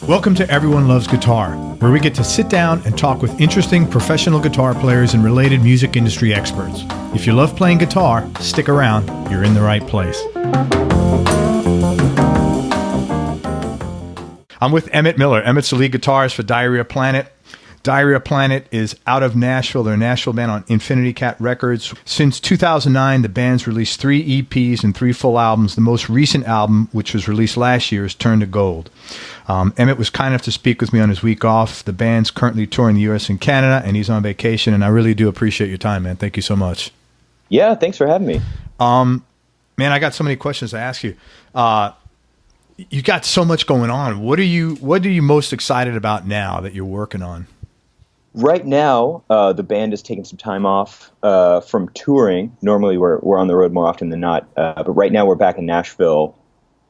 Welcome to Everyone Loves Guitar, where we get to sit down and talk with interesting professional guitar players and related music industry experts. If you love playing guitar, stick around. You're in the right place. I'm with Emmett Miller. Emmett's the lead guitarist for Diarrhea Planet. Diarrhea Planet is out of Nashville. They're a Nashville band on Infinity Cat Records. Since 2009, the band's released 3 EPs and 3 full albums. The most recent album, which was released last year, is Turned to Gold. Emmett was kind enough to speak with me on his week off. The band's currently touring the U.S. and Canada, and he's on vacation, and I really do appreciate your time, man. Thank you so much. Yeah, thanks for having me. Man, I got so many questions to ask you. You got so much going on. What are you most excited about now that you're working on? Right now, the band is taking some time off from touring. Normally, we're on the road more often than not. But right now, we're back in Nashville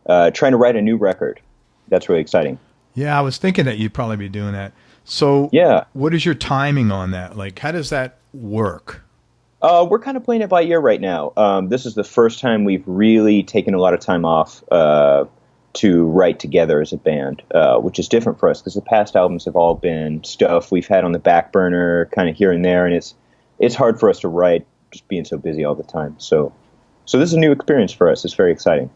trying to write a new record. That's really exciting. Yeah, I was thinking that you'd probably be doing that. So yeah, what is your timing on that? Like, how does that work? We're kind of playing it by ear right now. This is the first time we've really taken a lot of time off to write together as a band, which is different for us because the past albums have all been stuff we've had on the back burner kind of here and there, and it's hard for us to write just being so busy all the time. So this is a new experience for us. It's very exciting.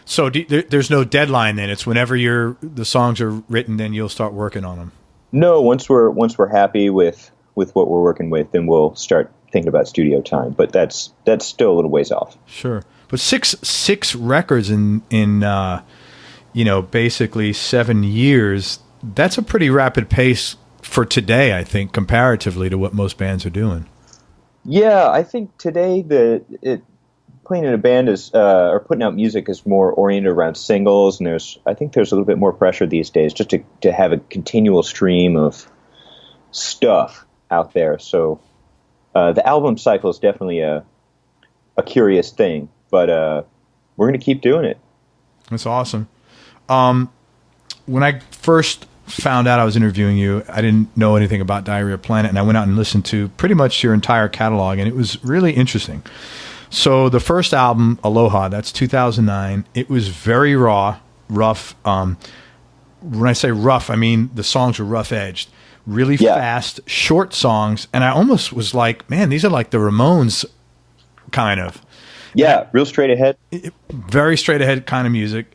So there's no deadline then? It's whenever the songs are written, then you'll start working on them? No, once we're happy with what we're working with, then we'll start thinking about studio time. But that's still a little ways off. Sure. But six records in basically 7 years, that's a pretty rapid pace for today, I think, comparatively to what most bands are doing. Yeah, I think today playing in a band is or putting out music is more oriented around singles, and I think there's a little bit more pressure these days just to have a continual stream of stuff out there. So the album cycle is definitely a curious thing, but we're going to keep doing it. That's awesome. When I first found out I was interviewing you, I didn't know anything about Diarrhea Planet, and I went out and listened to pretty much your entire catalog, and it was really interesting. So the first album, Aloha, that's 2009. It was very rough. When I say rough, I mean the songs were rough-edged, really fast, short songs, and I almost was like, man, these are like the Ramones kind of. Yeah, real straight ahead. Very straight ahead kind of music.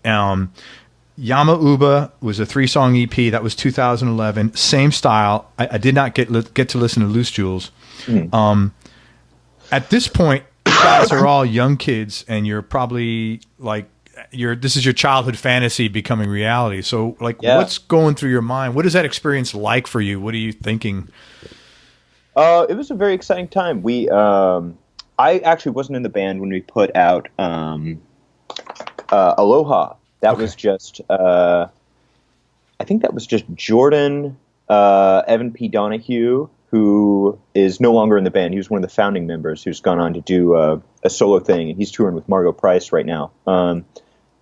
Yama Uba was a 3-song EP. That was 2011. Same style. I did not get to listen to Loose Jewels. At this point, you guys are all young kids, and you're probably like this is your childhood fantasy becoming reality. So, what's going through your mind? What is that experience like for you? What are you thinking? It was a very exciting time. I actually wasn't in the band when we put out Aloha. That was just, I think that was just Jordan, Evan P. Donahue, who is no longer in the band. He was one of the founding members who's gone on to do a solo thing, and he's touring with Margot Price right now.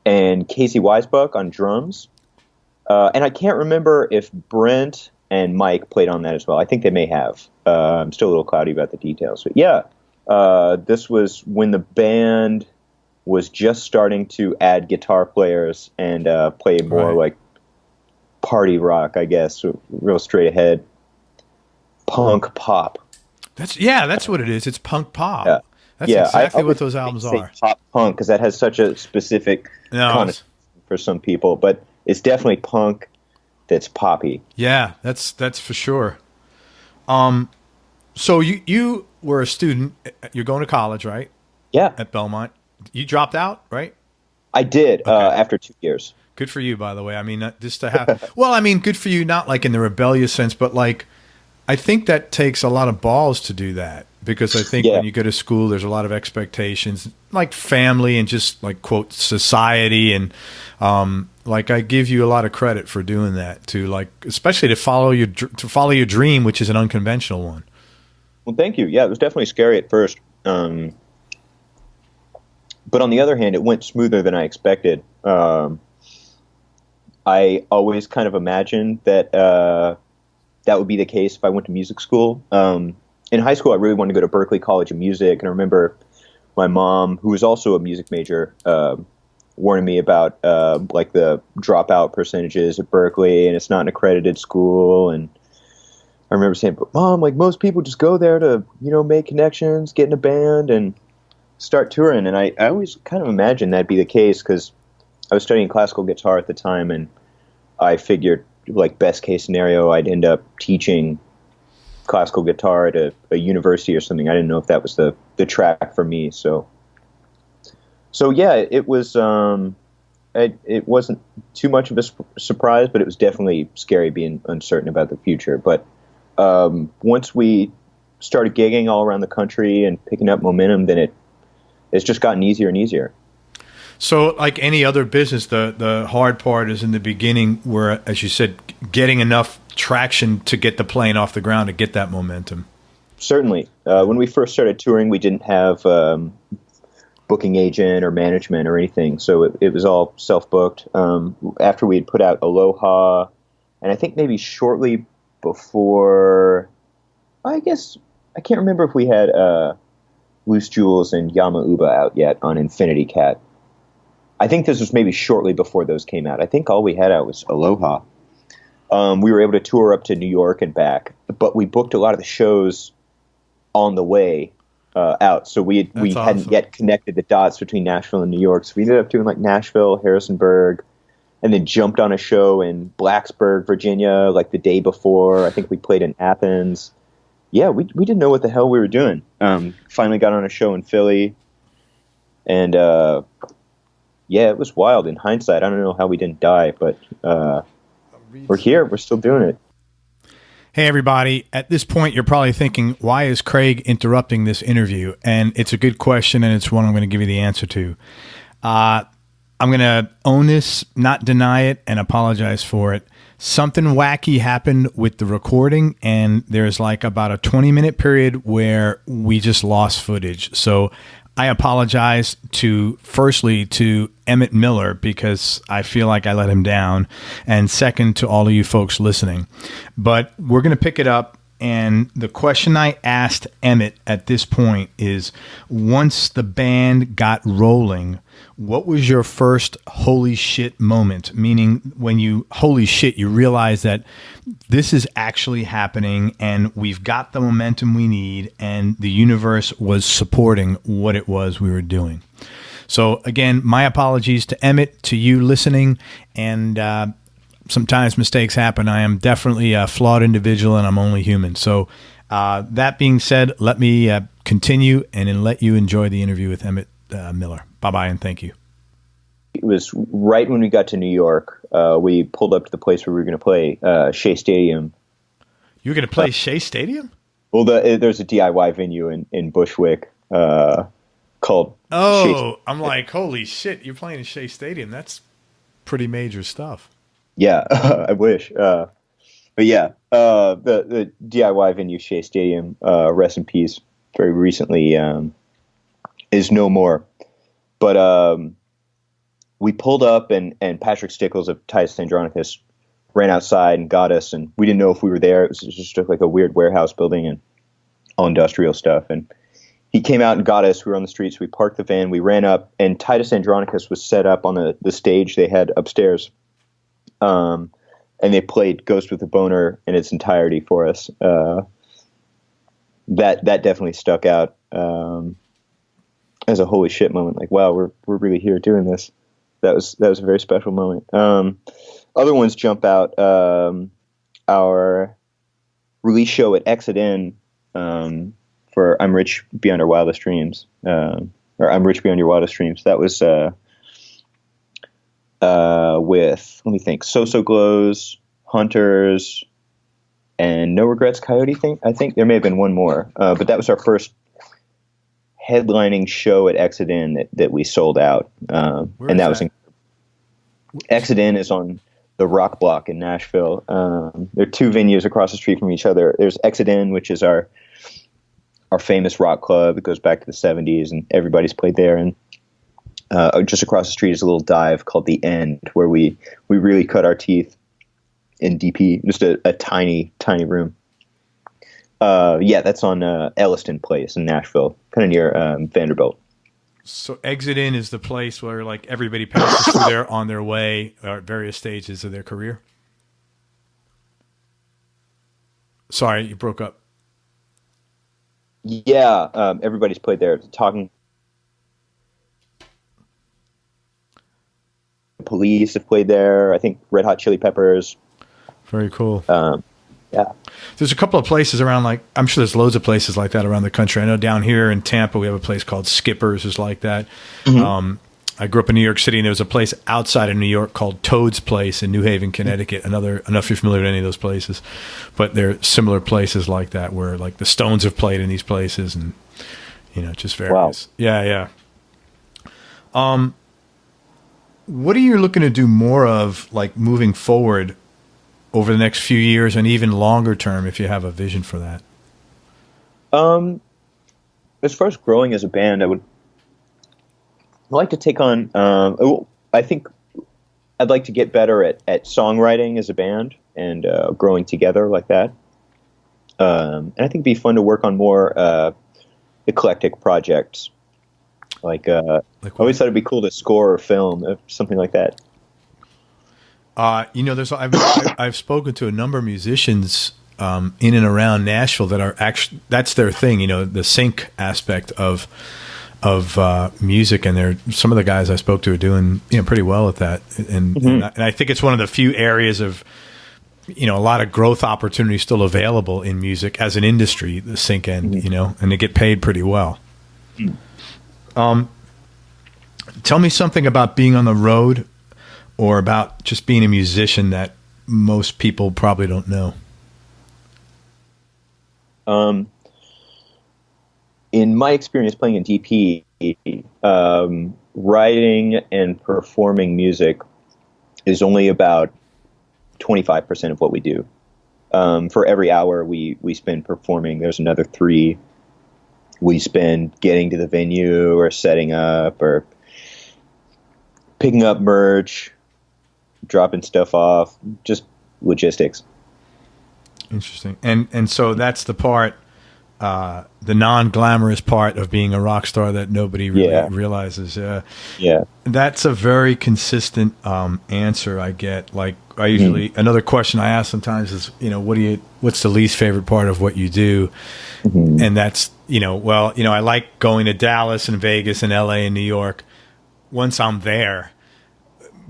And Casey Weisbuck on drums. And I can't remember if Brent and Mike played on that as well. I think they may have. I'm still a little cloudy about the details. But yeah, this was when the band was just starting to add guitar players and play more like party rock, I guess, real straight ahead punk pop. That's what it is. It's punk pop. Yeah. That's exactly what those albums are. Pop punk, because that has such a specific connotation for some people, but it's definitely punk that's poppy. Yeah, that's for sure. So you were a student. You're going to college, right? Yeah. At Belmont. You dropped out, right? I did, after 2 years. Good for you, by the way. I mean, just to have... well, I mean, good for you, not like in the rebellious sense, but like, I think that takes a lot of balls to do that, because I think when you go to school, there's a lot of expectations, like family and just like, quote, society. And I give you a lot of credit for doing that, to like, especially to follow your dream, which is an unconventional one. Well, thank you. Yeah, it was definitely scary at first. But on the other hand, it went smoother than I expected. I always kind of imagined that that would be the case if I went to music school. In high school, I really wanted to go to Berklee College of Music, and I remember my mom, who was also a music major, warning me about like the dropout percentages at Berkeley, and it's not an accredited school. And I remember saying, "But Mom, like most people just go there to make connections, get in a band, and start touring." And I always kind of imagined that'd be the case because I was studying classical guitar at the time, and I figured, like, best case scenario, I'd end up teaching classical guitar at a university or something. I didn't know if that was the track for me. So yeah, it was. It wasn't too much of a surprise, but it was definitely scary being uncertain about the future. But once we started gigging all around the country and picking up momentum, then it's just gotten easier and easier. So like any other business, the hard part is in the beginning where, as you said, getting enough traction to get the plane off the ground, to get that momentum. Certainly. When we first started touring, we didn't have booking agent or management or anything, so it was all self-booked. After we had put out Aloha, and I think maybe shortly before, I guess, I can't remember if we had Loose Jewels and Yama Uba out yet on Infinity Cat. I think this was maybe shortly before those came out. I think all we had out was Aloha. We were able to tour up to New York and back, but we booked a lot of the shows on the way out. So we hadn't yet connected the dots between Nashville and New York. So we ended up doing like Nashville, Harrisonburg, and then jumped on a show in Blacksburg, Virginia, like the day before. I think we played in Athens. Yeah, we didn't know what the hell we were doing. Finally got on a show in Philly, and yeah, it was wild. In hindsight, I don't know how we didn't die, but we're here. We're still doing it. Hey, everybody. At this point, you're probably thinking, why is Craig interrupting this interview? And it's a good question, and it's one I'm going to give you the answer to. I'm going to own this, not deny it, and apologize for it. Something wacky happened with the recording, and there's like about a 20-minute period where we just lost footage. So I apologize firstly to Emmett Miller, because I feel like I let him down, and second to all of you folks listening. But we're going to pick it up, and the question I asked Emmett at this point is, once the band got rolling, what was your first holy shit moment? Meaning when you realize that this is actually happening and we've got the momentum we need and the universe was supporting what it was we were doing. So again, my apologies to Emmett, to you listening, and sometimes mistakes happen. I am definitely a flawed individual and I'm only human. So that being said, let me continue and then let you enjoy the interview with Emmett Miller. Bye-bye and thank you. It was right when we got to New York. We pulled up to the place where we were going to play Shea Stadium. You were going to play Shea Stadium? Well, there's a DIY venue in Bushwick called Shea. I'm like, holy shit, you're playing in Shea Stadium. That's pretty major stuff. Yeah, I wish. But yeah, the DIY venue Shea Stadium, rest in peace, very recently is no more. But we pulled up, and Patrick Stickles of Titus Andronicus ran outside and got us, and we didn't know if we were there. It was just like a weird warehouse building and all industrial stuff. And he came out and got us. We were on the streets. We parked the van. We ran up, and Titus Andronicus was set up on the stage they had upstairs. And they played Ghost with a Boner in its entirety for us. That definitely stuck out as a holy shit moment. Like, wow, we're really here doing this. That was a very special moment. Other ones jump out. Our release show at Exit In for I'm Rich Beyond Our Wildest Dreams, or I'm Rich Beyond Your Wildest Dreams. That was with, let me think, So Glows, Hunters, and No Regrets Coyote thing. I think there may have been one more, but that was our first headlining show at Exit In that we sold out. And that was Exit In is on the Rock Block in Nashville. There are two venues across the street from each other. There's Exit In, which is our famous rock club. It goes back to the 70s, and everybody's played there. And just across the street is a little dive called The End, where we really cut our teeth in DP, just a tiny room. Yeah, that's on Elliston Place in Nashville, kind of near Vanderbilt. So Exit In is the place where like everybody passes through there on their way or at various stages of their career. Sorry, you broke up. Yeah, everybody's played there. Talking Police have played there. I think Red Hot Chili Peppers. Very cool. Yeah. There's a couple of places around, like, I'm sure there's loads of places like that around the country. I know down here in Tampa, we have a place called Skipper's is like that. Mm-hmm. I grew up in New York City, and there was a place outside of New York called Toad's Place in New Haven, Connecticut. I don't know if you're familiar with any of those places, but there are similar places like that where, like, the Stones have played in these places and, you know, just various. Wow. Yeah. What are you looking to do more of, like, moving forward over the next few years and even longer term, if you have a vision for that? As far as growing as a band, I would like to take on, I think I'd like to get better at songwriting as a band and growing together like that. And I think it'd be fun to work on more eclectic projects. Like I always thought it'd be cool to score a film, something like that. You know, I've spoken to a number of musicians in and around Nashville that are actually, that's their thing, you know, the sync aspect of music, and some of the guys I spoke to are doing, you know, pretty well at that, and I think it's one of the few areas of, you know, a lot of growth opportunities still available in music as an industry, the sync end, you know, and they get paid pretty well. Tell me something about being on the road or about just being a musician that most people probably don't know. In my experience playing in DP, writing and performing music is only about 25% of what we do. For every hour we spend performing, there's another 3 we spend getting to the venue or setting up or picking up merch, dropping stuff off, just logistics. Interesting. And so that's the part, the non-glamorous part of being a rock star that nobody really realizes. Yeah. That's a very consistent answer I get. Like, I usually, another question I ask sometimes is, you know, what's the least favorite part of what you do? And that's, you know, well, you know, I like going to Dallas and Vegas and LA and New York once I'm there.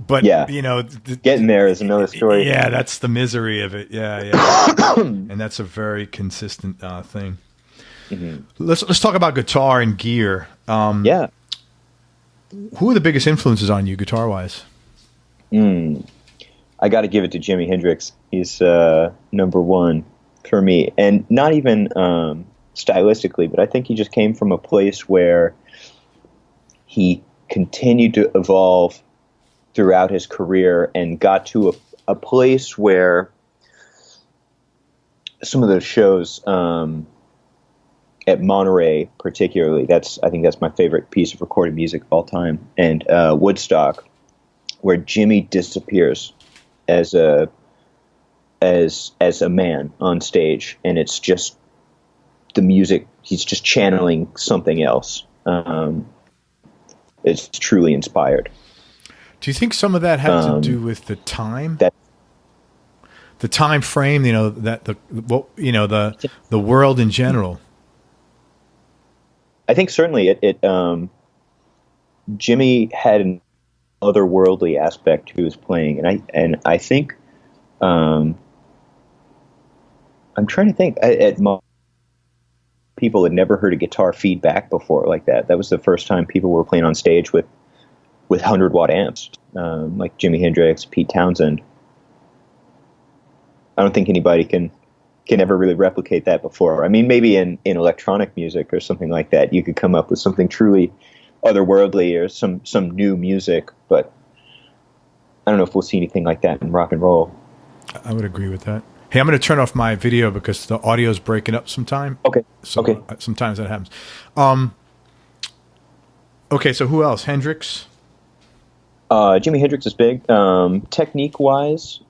But, you know, getting there is another story. Yeah, that's the misery of it. Yeah. And that's a very consistent thing. Let's talk about guitar and gear. Who are the biggest influences on you guitar-wise? I got to give it to Jimi Hendrix. He's number one for me. And not even stylistically, but I think he just came from a place where he continued to evolve throughout his career and got to a place where some of those shows at Monterey particularly, I think that's my favorite piece of recorded music of all time, and Woodstock, where Jimmy disappears as a man on stage, and it's just the music, he's just channeling something else. It's truly inspired. Do you think some of that had to do with the time? The time frame, you know, the world in general. I think certainly Jimmy had an otherworldly aspect to his playing, and I think I'm trying to think. People had never heard a guitar feedback before like that. That was the first time people were playing on stage with 100-watt amps, like Jimi Hendrix, Pete Townsend. I don't think anybody can ever really replicate that before. I mean, maybe in electronic music or something like that, you could come up with something truly otherworldly or some new music, but I don't know if we'll see anything like that in rock and roll. I would agree with that. Hey, I'm going to turn off my video because the audio is breaking up sometime. Okay. Sometimes that happens. Okay, so who else? Hendrix? Jimi Hendrix is big. Technique-wise,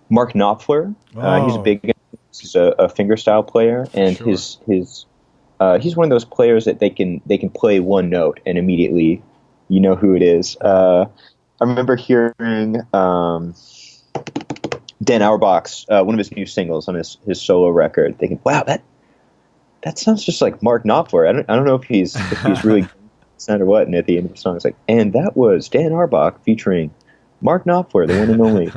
Mark Knopfler. He's a big. He's a fingerstyle player, and his he's one of those players that they can play one note and immediately you know who it is. I remember hearing Dan Auerbach's one of his new singles on his solo record, thinking, "Wow, that sounds just like Mark Knopfler." I don't know if he's really sound or what. And at the end of the song, it's like, and that was Dan Auerbach featuring Mark Knopfler, the one and only.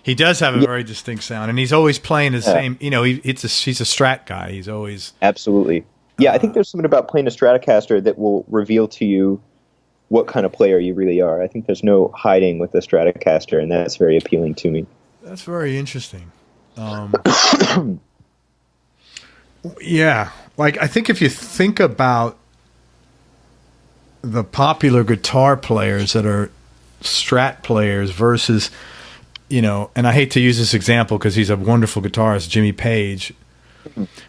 He does have a very distinct sound, and he's always playing the same. You know, he's a Strat guy. He's always absolutely. Yeah, I think there's something about playing a Stratocaster that will reveal to you what kind of player you really are. I think there's no hiding with the Stratocaster, and that's very appealing to me. That's very interesting. Yeah, like I think if you think about the popular guitar players that are Strat players versus, you know, and I hate to use this example because he's a wonderful guitarist, Jimmy Page,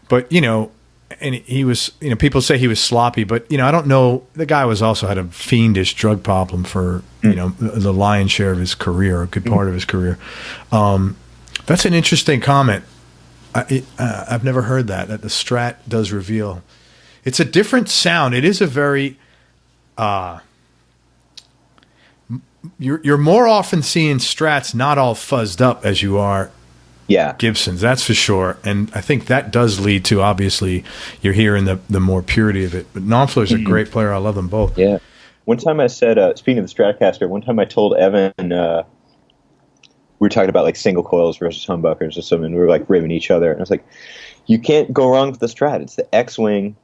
but you know, and he was, you know, people say he was sloppy, but you know, I don't know. The guy also had a fiendish drug problem for you know the lion's share of his career, a good part of his career. That's an interesting comment. I've never heard that the Strat does reveal. It's a different sound. It is a very you're more often seeing Strats not all fuzzed up as you are Gibsons, that's for sure. And I think that does lead to, obviously, you're hearing the more purity of it. But Knopfler's a great player. I love them both. Yeah. One time I said, speaking of the Stratocaster, one time I told Evan, we were talking about like single coils versus humbuckers or something, and we were like ribbing each other. And I was like, you can't go wrong with the Strat. It's the X-Wing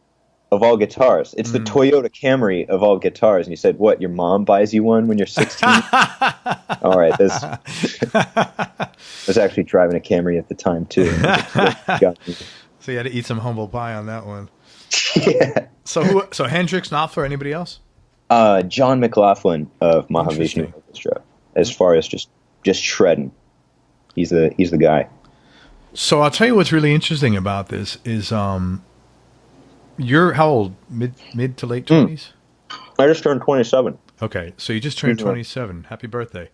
of all guitars. It's the Toyota Camry of all guitars. And he said, what, your mom buys you one when you're 16? All right. I was actually driving a Camry at the time, too. So you had to eat some humble pie on that one. Yeah. So Hendrix, Knopfler, anybody else? John McLaughlin of Mahavishnu Orchestra, as far as just shredding. He's the guy. So I'll tell you what's really interesting about this is you're how old? Mid to late 20s? I just turned 27. Okay, so you just turned 27. Happy birthday.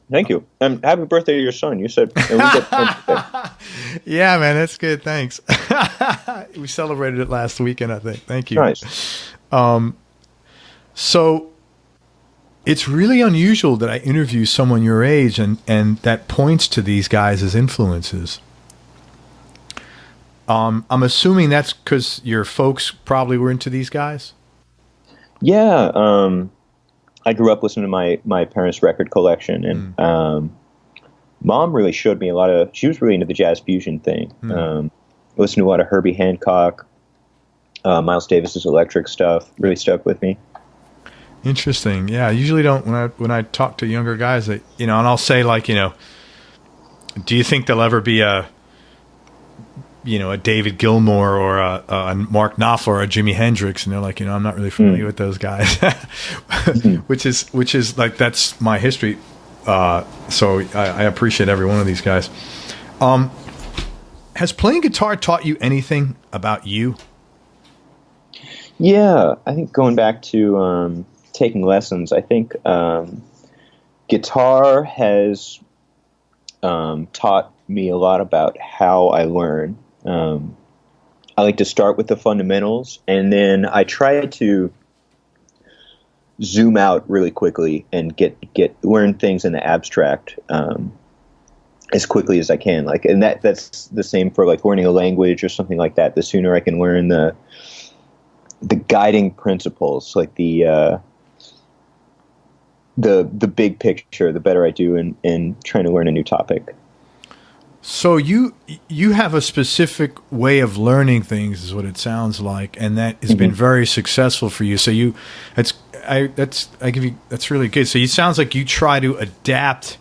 Thank you. And happy birthday to your son. You said yeah, man, that's good. Thanks. We celebrated it last weekend, I think. Thank you. Nice. So it's really unusual that I interview someone your age and that points to these guys as influences. I'm assuming that's because your folks probably were into these guys? Yeah. I grew up listening to my parents' record collection, and Mom really showed me she was really into the jazz fusion thing. Listened to a lot of Herbie Hancock, Miles Davis's electric stuff, really stuck with me. Interesting. Yeah, I usually don't when I talk to younger guys, and I'll say like, do you think there'll ever be a David Gilmour or a Mark Knopfler or a Jimi Hendrix, and they're like, I'm not really familiar with those guys, which is like, that's my history. So I appreciate every one of these guys. Has playing guitar taught you anything about you? Yeah, I think going back to taking lessons, I think guitar has taught me a lot about how I learn. I like to start with the fundamentals, and then I try to zoom out really quickly and learn things in the abstract as quickly as I can. Like, and that's the same for like learning a language or something like that. The sooner I can learn the guiding principles, like the big picture, the better I do in trying to learn a new topic. So you have a specific way of learning things, is what it sounds like, and that has been very successful for you. So that's really good. So it sounds like you try to adapt,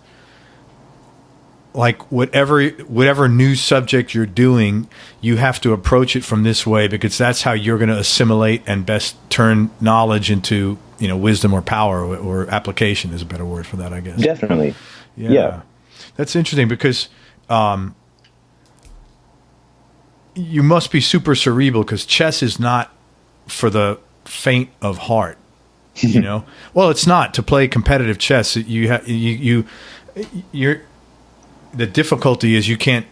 like whatever new subject you're doing, you have to approach it from this way, because that's how you're going to assimilate and best turn knowledge into wisdom or power, or application is a better word for that, I guess. Definitely. Yeah. That's interesting, because you must be super cerebral, because chess is not for the faint of heart. Well, it's not. To play competitive chess, the difficulty is you can't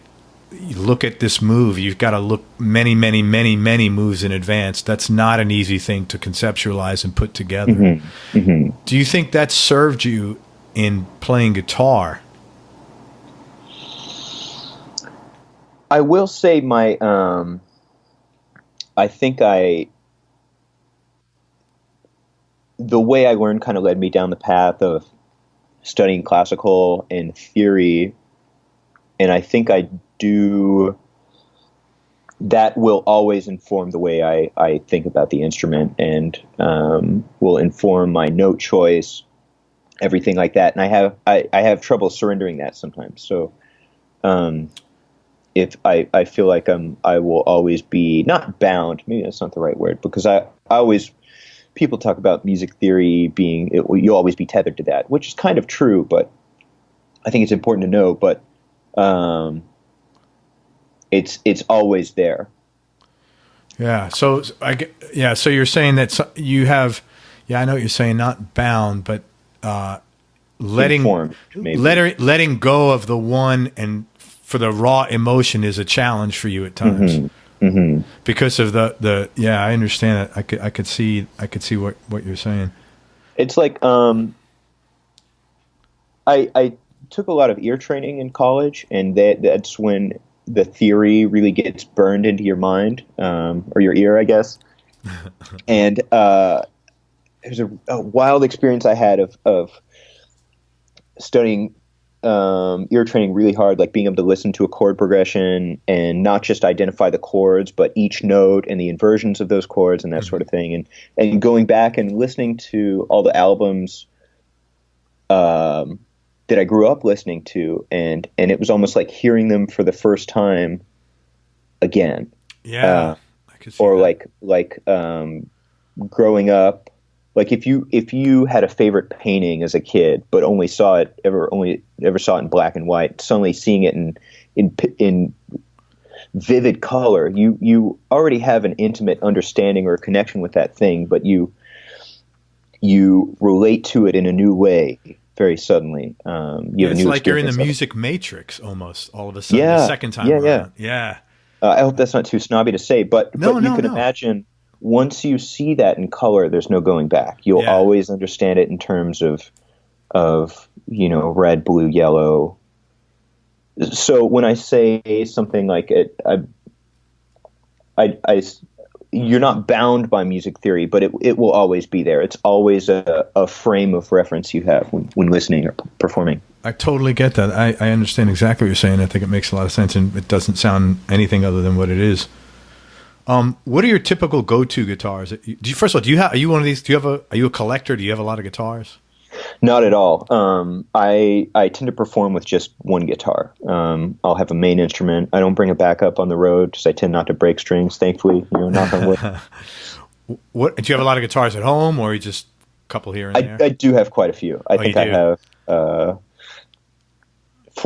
you look at this move, you've got to look many, many, many, many moves in advance. That's not an easy thing to conceptualize and put together. Mm-hmm. Mm-hmm. Do you think that served you in playing guitar? I will say the way I learned kind of led me down the path of studying classical and theory. And I think that will always inform the way I think about the instrument, and will inform my note choice, everything like that. And I have trouble surrendering that sometimes. So, if I feel like I will always be not bound, maybe that's not the right word, because I always, people talk about music theory you'll always be tethered to that, which is kind of true, but I think it's important to know, but it's always there. Yeah. So So you're saying that you have, I know what you're saying, not bound, but letting go of the one, and for the raw emotion is a challenge for you at times. Mm-hmm. Mm-hmm. Because of the I understand that. I could see what you're saying. It's like I took a lot of ear training in college, and that's when the theory really gets burned into your mind, or your ear, I guess. And there's a wild experience I had of studying ear training really hard, like being able to listen to a chord progression and not just identify the chords, but each note and the inversions of those chords and that sort of thing. And going back and listening to all the albums that I grew up listening to, and it was almost like hearing them for the first time again. Yeah. I could see or that. like growing up, like if you had a favorite painting as a kid, but only ever saw it in black and white, suddenly seeing it in vivid color, you already have an intimate understanding or connection with that thing, but you relate to it in a new way very suddenly. It's like you're in the music matrix almost all of a sudden. The second time around. Yeah. I hope that's not too snobby to say, but you can imagine, once you see that in color, there's no going back. You'll always understand it in terms of red, blue, yellow. So when I say something like it, you're not bound by music theory, but it will always be there. It's always a frame of reference you have when listening or performing. I totally get that. I understand exactly what you're saying. I think it makes a lot of sense, and it doesn't sound anything other than what it is. What are your typical go-to guitars? First of all, are you one of these? Are you a collector? Do you have a lot of guitars? Not at all. I tend to perform with just one guitar. I'll have a main instrument. I don't bring a backup on the road because I tend not to break strings, thankfully. Knock on wood. What, do you have a lot of guitars at home, or are you just a couple here and there? I do have quite a few. I think I have 4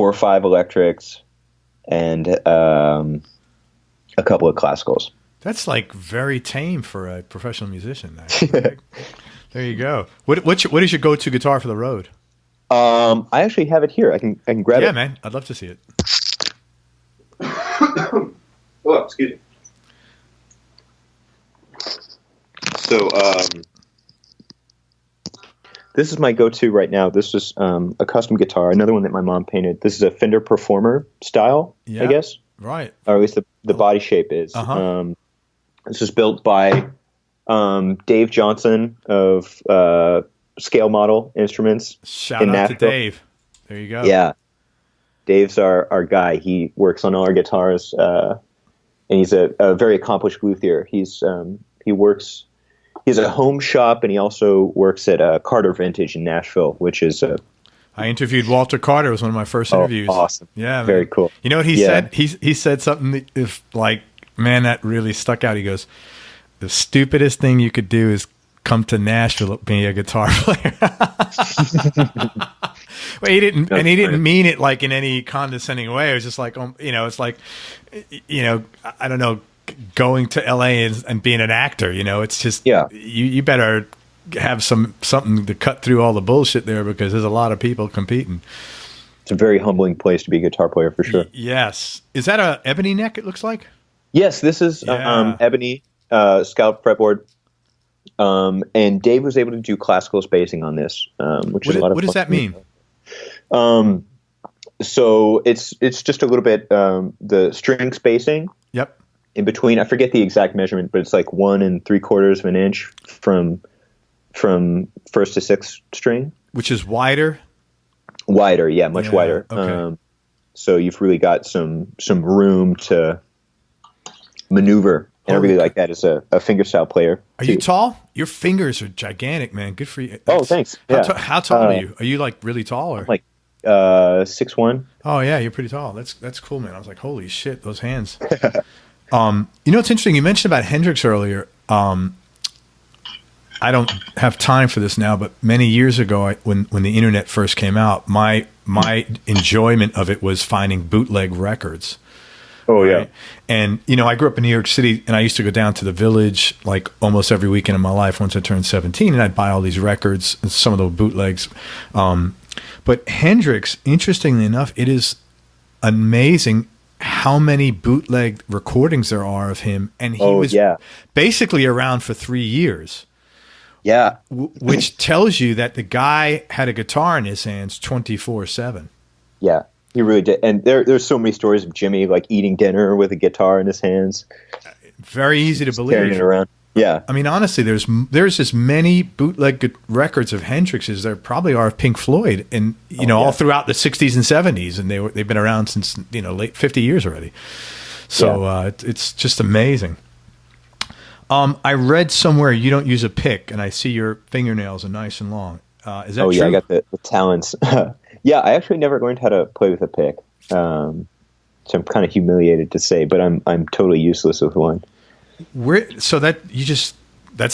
or 5 electrics and a couple of classicals. That's like very tame for a professional musician. There you go. What is your go-to guitar for the road? I actually have it here. I can grab it. Yeah, man. I'd love to see it. Oh, excuse me. So, this is my go-to right now. This is a custom guitar, another one that my mom painted. This is a Fender Performer style, I guess. Right. Or at least the body shape is. This is built by Dave Johnson of Scale Model Instruments. Shout out Nashville. to Dave. There you go. Yeah. Dave's our guy. He works on all our guitars, and he's a very accomplished luthier. He has a home shop, and he also works at Carter Vintage in Nashville, which is I interviewed Walter Carter. It was one of my first interviews. Awesome. Yeah, man. Very cool. You know what he said? He said something that really stuck out. He goes, the stupidest thing you could do is come to Nashville being a guitar player. Well, he didn't mean it like in any condescending way. It was just like, it's like, I don't know, going to LA and being an actor, it's just, you better have something to cut through all the bullshit there, because there's a lot of people competing. It's a very humbling place to be a guitar player for sure. Yes. Is that a ebony neck? It looks like. Yes, this is ebony scallop fretboard. And Dave was able to do classical spacing on this, which is a lot of fun. What does that mean? So it's just a little bit the string spacing. Yep. In between, I forget the exact measurement, but it's like 1 3/4 of an inch from first to sixth string, which is wider. Wider, yeah, much wider. Okay. So you've really got some room to maneuver, and I really like that as a fingerstyle player. Are you tall? Your fingers are gigantic, man. Good for you. Thanks. How tall are you? Are you like really tall or? I'm like 6'1". Oh yeah, you're pretty tall. That's cool, man. I was like, holy shit, those hands. You know, it's interesting. You mentioned about Hendrix earlier. I don't have time for this now, but many years ago, when the internet first came out, my enjoyment of it was finding bootleg records. Oh yeah. Right? And you know, I grew up in New York City, and I used to go down to the Village like almost every weekend of my life. Once I turned 17, and I'd buy all these records, and some of the bootlegs. But Hendrix, interestingly enough, it is amazing how many bootleg recordings there are of him, and he was basically around for 3 years. Yeah. Which tells you that the guy had a guitar in his hands 24/7. Yeah, he really did. And there's so many stories of Jimmy like eating dinner with a guitar in his hands. Very easy to believe. Carrying it around. Yeah. I mean, honestly, there's as many bootleg records of Hendrix as there probably are of Pink Floyd, and all throughout the 60s and 70s, and they've been around since late 50 years already. So it's just amazing. I read somewhere you don't use a pick, and I see your fingernails are nice and long. Is that true? Yeah, I got the talents. Yeah, I actually never learned how to play with a pick, so I'm kind of humiliated to say, but I'm totally useless with one. That's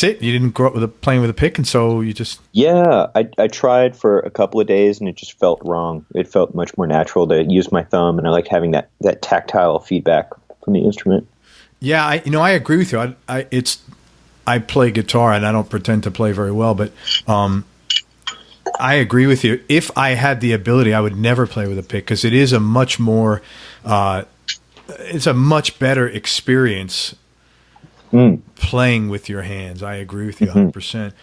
it? You didn't grow up playing with a pick, and so you just... Yeah, I tried for a couple of days, and it just felt wrong. It felt much more natural to use my thumb, and I liked having that tactile feedback from the instrument. Yeah, I agree with you. I play guitar, and I don't pretend to play very well, but I agree with you. If I had the ability, I would never play with a pick, because it is a much more... it's a much better experience playing with your hands. I agree with you 100%.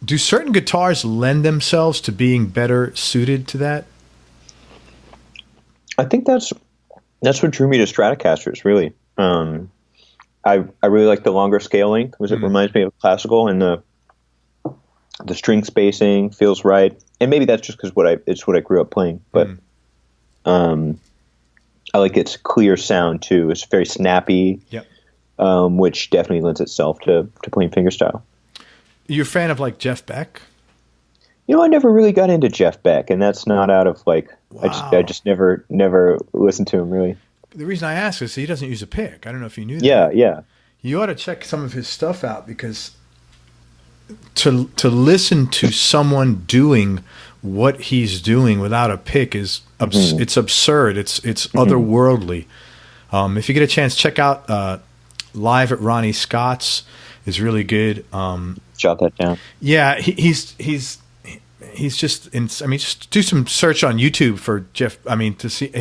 Do certain guitars lend themselves to being better suited to that? I think that's what drew me to Stratocasters, really. I really like the longer scaling because it reminds me of classical, and the string spacing feels right. And maybe that's just because it's what I grew up playing. But I like its clear sound too. It's very snappy. Yep. Which definitely lends itself to playing fingerstyle. You're a fan of like Jeff Beck? I never really got into Jeff Beck, and that's not out of like wow. I just never listened to him really. The reason I ask is he doesn't use a pick. I don't know if you knew that. Yeah. You ought to check some of his stuff out, because to listen to someone doing what he's doing without a pick is it's absurd. It's otherworldly. If you get a chance, check out Live at Ronnie Scott's is really good. Jot that down. Yeah, he's just just do some search on YouTube for Jeff. I mean, to see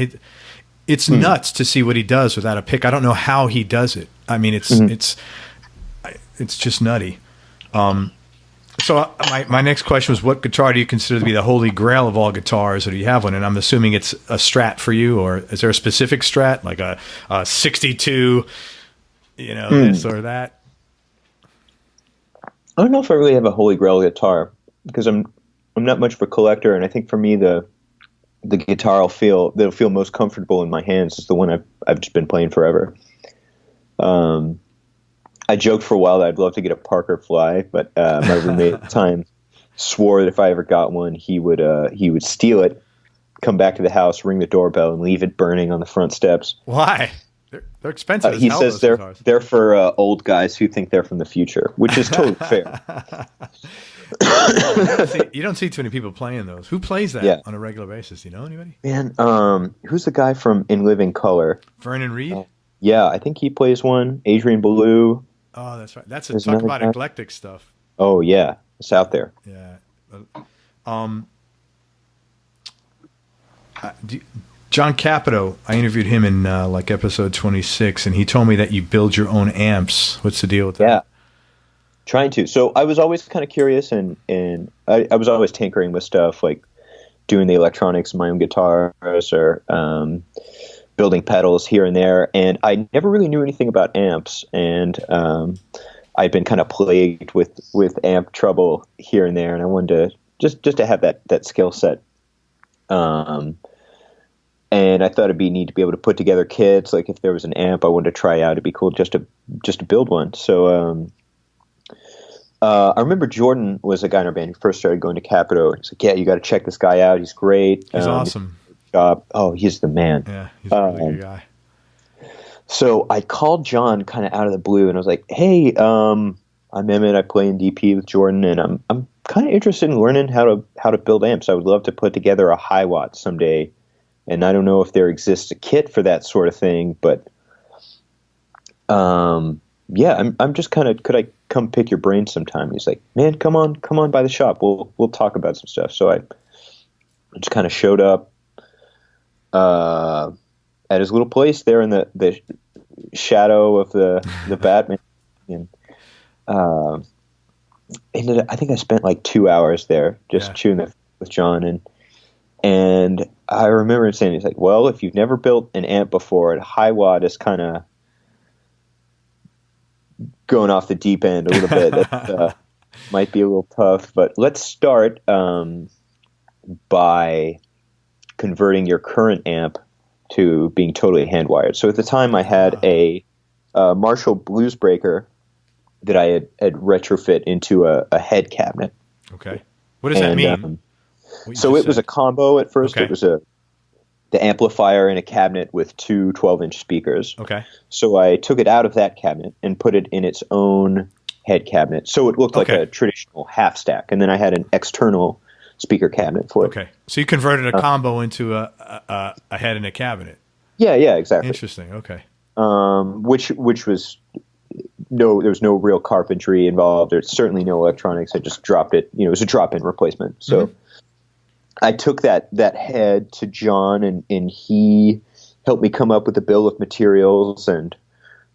it's nuts to see what he does without a pick. I don't know how he does it. I mean, it's just nutty. So my next question was, what guitar do you consider to be the holy grail of all guitars, or do you have one? And I'm assuming it's a Strat for you, or is there a specific Strat, like a 62, this or that? I don't know if I really have a holy grail guitar, because I'm not much of a collector, and I think for me the guitar that'll feel most comfortable in my hands is the one I've just been playing forever. I joked for a while that I'd love to get a Parker Fly, but my roommate at the time swore that if I ever got one, he would steal it, come back to the house, ring the doorbell, and leave it burning on the front steps. Why? They're expensive. He says they're for old guys who think they're from the future, which is totally fair. You don't see too many people playing those. Who plays that on a regular basis? Do you know anybody? Man, who's the guy from In Living Color? Vernon Reid? Yeah, I think he plays one. Adrian Ballou. Oh, that's right. That's talk about eclectic stuff. Oh, yeah. It's out there. Yeah. John Capito, I interviewed him in like episode 26, and he told me that you build your own amps. What's the deal with that? Yeah, trying to. So I was always kind of curious, and I was always tinkering with stuff, like doing the electronics, my own guitars, or building pedals here and there. And I never really knew anything about amps, and I'd been kind of plagued with amp trouble here and there, and I wanted to just to have that skill set. And I thought it'd be neat to be able to put together kits. Like if there was an amp I wanted to try out, it'd be cool just to build one. So I remember Jordan was a guy in our band who first started going to Capito. He's like, yeah, you got to check this guy out. He's great. He's awesome. He's the man. Yeah, he's a really good guy. So I called John kind of out of the blue, and I was like, hey, I'm Emmett. I play in DP with Jordan, and I'm kind of interested in learning how to build amps. I would love to put together a high watt someday. And I don't know if there exists a kit for that sort of thing, but yeah, I'm just kind of, could I come pick your brain sometime? He's like, man, come on by the shop. We'll talk about some stuff. So I just kind of showed up at his little place there in the shadow of the Batman, and I think I spent like 2 hours there just chewing it with John, and I remember him saying, he's like, well, if you've never built an amp before, a high watt is kind of going off the deep end a little bit. That might be a little tough, but let's start by converting your current amp to being totally hand-wired. So at the time I had a Marshall Blues Breaker that I had retrofit into a head cabinet. Okay. What does that mean? So it was a combo at first. Okay. It was the amplifier in a cabinet with two 12-inch speakers. Okay. So I took it out of that cabinet and put it in its own head cabinet. So it looked like a traditional half stack. And then I had an external speaker cabinet for it. Okay. So you converted a combo into a head and a cabinet. Yeah, exactly. Interesting. Okay. Which was there was no real carpentry involved. There's certainly no electronics. I just dropped it. It was a drop-in replacement. So I took that head to John, and he helped me come up with a bill of materials. And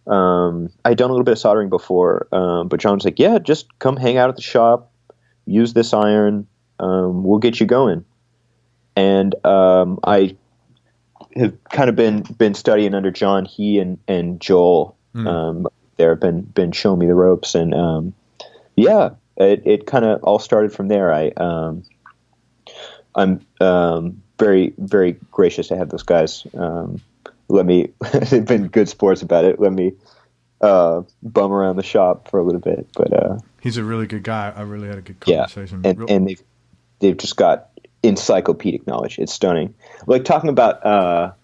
I'd done a little bit of soldering before, but John was like, yeah, just come hang out at the shop, use this iron, we'll get you going. And I have kind of been studying under John. He and Joel there have been showing me the ropes, and it kind of all started from there. I'm very, very gracious to have those guys they've been good sports about it. Let me bum around the shop for a little bit. But he's a really good guy. I really had a good conversation. Yeah, and they've just got encyclopedic knowledge. It's stunning. Like talking about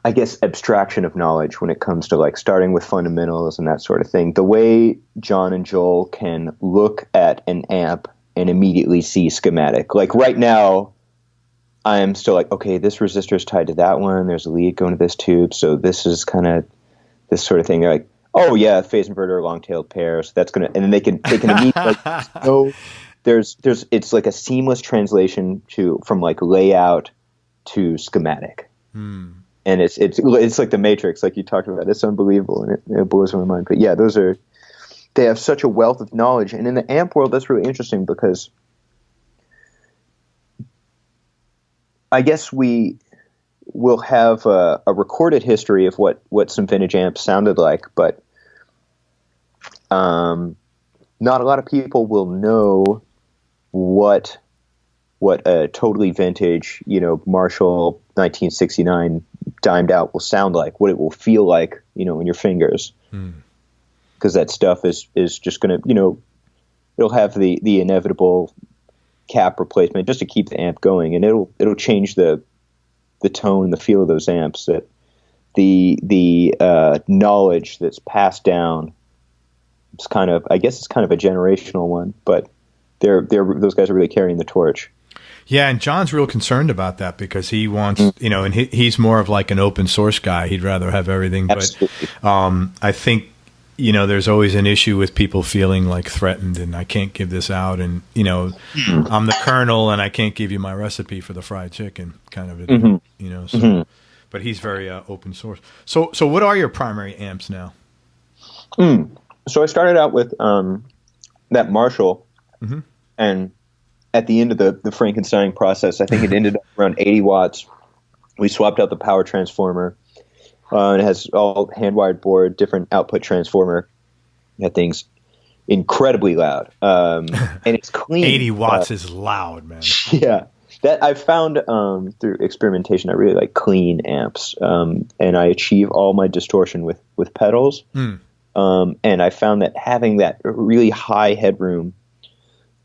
I guess abstraction of knowledge when it comes to like starting with fundamentals and that sort of thing. The way John and Joel can look at an amp and immediately see schematic. Like right now, I am still like, okay, this resistor is tied to that one. There's a lead going to this tube. So this is kind of this sort of thing. They're like, oh yeah, phase inverter, long-tailed pair. So that's going to, and then they can immediately like, there's it's like a seamless translation from like layout to schematic. And it's like the Matrix, like you talked about. It's unbelievable, and it blows my mind. But yeah, they have such a wealth of knowledge. And in the amp world, that's really interesting because I guess we will have a recorded history of what some vintage amps sounded like, but not a lot of people will know what a totally vintage, Marshall 1969 dimed out will sound like, what it will feel like, in your fingers. Because that stuff is just going to, it'll have the inevitable cap replacement just to keep the amp going, and it'll change the tone, the feel of those amps. That the knowledge that's passed down, it's kind of a generational one, but those guys are really carrying the torch. Yeah, and John's real concerned about that because he wants, and he's more of like an open source guy. He'd rather have everything. Absolutely. But I think there's always an issue with people feeling like threatened and I can't give this out. And, I'm the colonel and I can't give you my recipe for the fried chicken kind of a thing, so, but he's very open source. So what are your primary amps now? So I started out with that Marshall, and at the end of the Frankensteining process, I think it ended up around 80 watts. We swapped out the power transformer. It has all hand-wired board, different output transformer. That thing's incredibly loud, and it's clean. 80 watts is loud, man. Yeah, that I've found through experimentation. I really like clean amps, and I achieve all my distortion with pedals. And I found that having that really high headroom,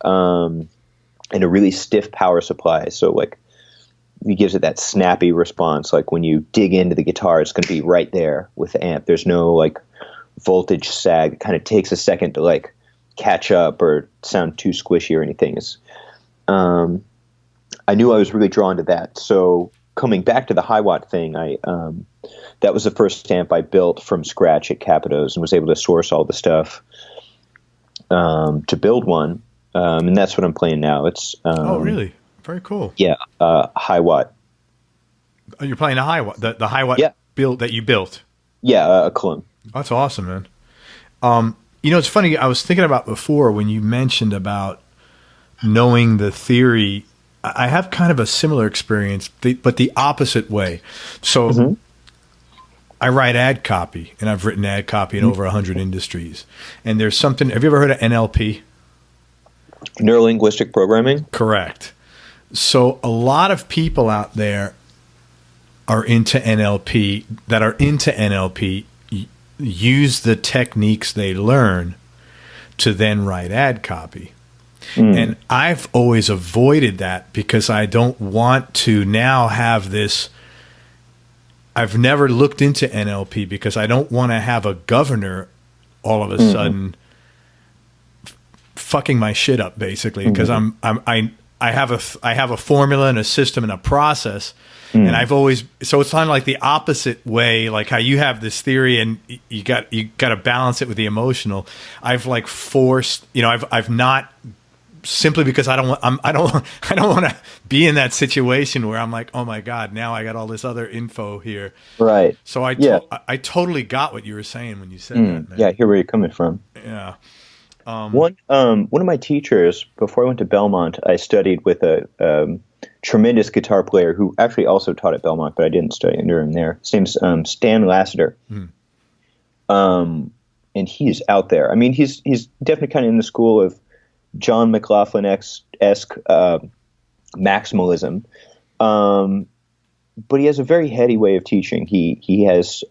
and a really stiff power supply, so like, it gives it that snappy response. Like when you dig into the guitar, it's going to be right there with the amp. There's no like voltage sag. It kind of takes a second to like catch up or sound too squishy or anything. I knew I was really drawn to that. So coming back to the high watt thing, that was the first amp I built from scratch at Capito's and was able to source all the stuff to build one. And that's what I'm playing now. It's oh, really? Very cool. Yeah, high watt. Oh, you're playing a high watt, the high watt build that you built. Yeah, a clone. That's awesome, man. It's funny. I was thinking about before when you mentioned about knowing the theory. I have kind of a similar experience, but the opposite way. So I write ad copy, and I've written ad copy in over 100 industries. And there's something. Have you ever heard of NLP? Neurolinguistic programming? Correct. So a lot of people out there are into NLP, use the techniques they learn to then write ad copy. And I've always avoided that because I don't want to now have this. I've never looked into NLP because I don't want to have a governor all of a sudden fucking my shit up, basically, because I have a formula and a system and a process, and I've always, so it's kind of like the opposite way, like how you have this theory and you got to balance it with the emotional. I've like forced, I've not, simply because I don't want to be in that situation where I'm like, oh my God, now I got all this other info here. Right. So I totally got what you were saying when you said that, man. Yeah, I hear where you're coming from. Yeah. One of my teachers, before I went to Belmont, I studied with a tremendous guitar player who actually also taught at Belmont, but I didn't study under him there. His name's Stan Lassiter. And he's out there. I mean, he's definitely kind of in the school of John McLaughlin-esque maximalism. But he has a very heady way of teaching. He has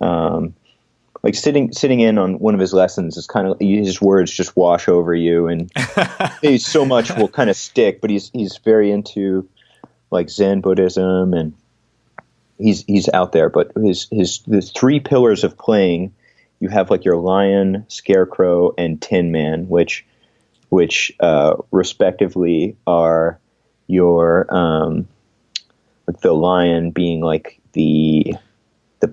like sitting in on one of his lessons is kind of, his words just wash over you, and so much will kind of stick. But he's very into like Zen Buddhism, and he's out there. But the three pillars of playing, you have like your lion, scarecrow, and tin man, which respectively are your like the lion being like the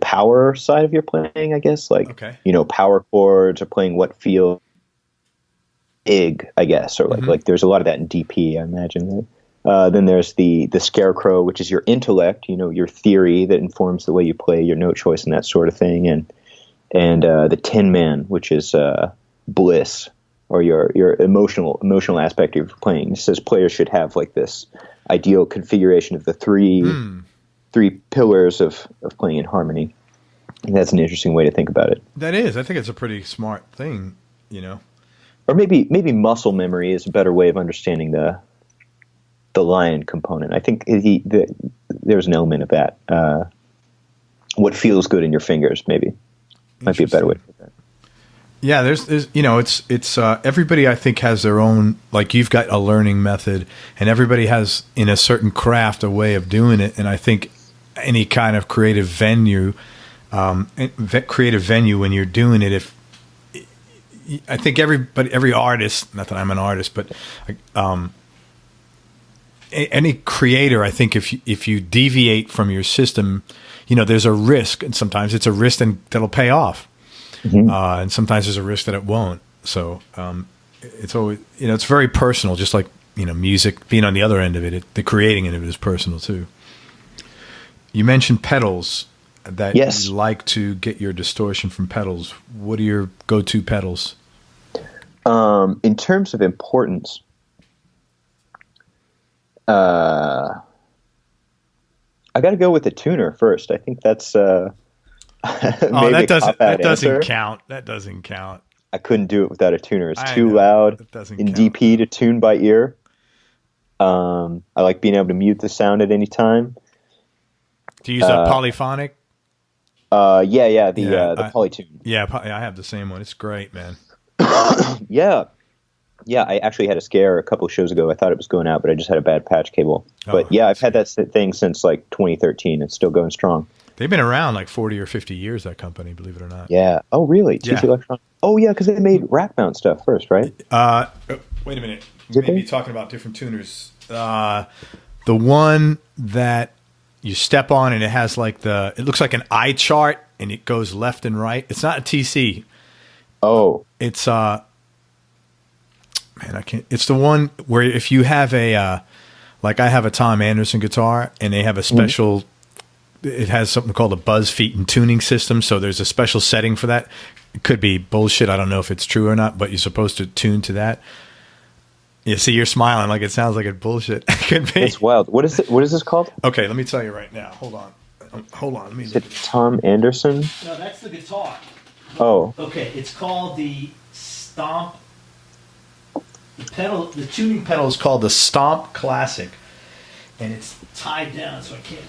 power side of your playing, I guess, like power chords or playing what feel big, I guess, or like there's a lot of that in DP, I imagine. Then there's the scarecrow, which is your intellect, your theory that informs the way you play, your note choice, and that sort of thing, and the tin man, which is bliss, or your emotional aspect of your playing. It says players should have like this ideal configuration of the three pillars of playing in harmony. And that's an interesting way to think about it. That is. I think it's a pretty smart thing, Or maybe muscle memory is a better way of understanding the lion component. I think there's an element of that. What feels good in your fingers, maybe, might be a better way to put that. Yeah, there's it's everybody, I think, has their own, like you've got a learning method, and everybody has in a certain craft a way of doing it. And I think any kind of creative venue when you're doing it, I think every artist, not that I'm an artist, but any creator, I think if you deviate from your system, there's a risk, and sometimes it's a risk that'll pay off. and sometimes there's a risk that it won't. So it's always, it's very personal, just like, music, being on the other end of it, the creating end of it is personal too. You mentioned pedals, that yes. you like to get your distortion from pedals. What are your go-to pedals? In terms of importance, I got to go with the tuner first. I think that's that doesn't count. That doesn't count. I couldn't do it without a tuner. It's too loud in count. DP to tune by ear. I like being able to mute the sound at any time. Do you use a polyphonic? The Polytune. Yeah, I have the same one. It's great, man. Yeah. I actually had a scare a couple of shows ago. I thought it was going out, but I just had a bad patch cable. But I've had that thing since like 2013. It's still going strong. They've been around like 40 or 50 years, that company, believe it or not. Yeah. Oh, really? TC Electronics. Oh, yeah, because they made rack mount stuff first, right? Wait a minute. We may be talking about different tuners. The one that you step on and it has like it looks like an eye chart and it goes left and right. It's not a TC. Oh. It's it's the one where if you have like I have a Tom Anderson guitar and they have a special, it has something called a buzz feet and tuning system. So there's a special setting for that. It could be bullshit. I don't know if it's true or not, but you're supposed to tune to that. You see, you're smiling like it sounds like it's bullshit. It could be. It's wild. What is it? What is this called? Okay, let me tell you right now. Hold on. Let me. Is it Tom Anderson? No, that's the guitar. Oh. Okay, it's called the Stomp. The tuning pedal is called the Stomp Classic, and it's tied down, so I can't.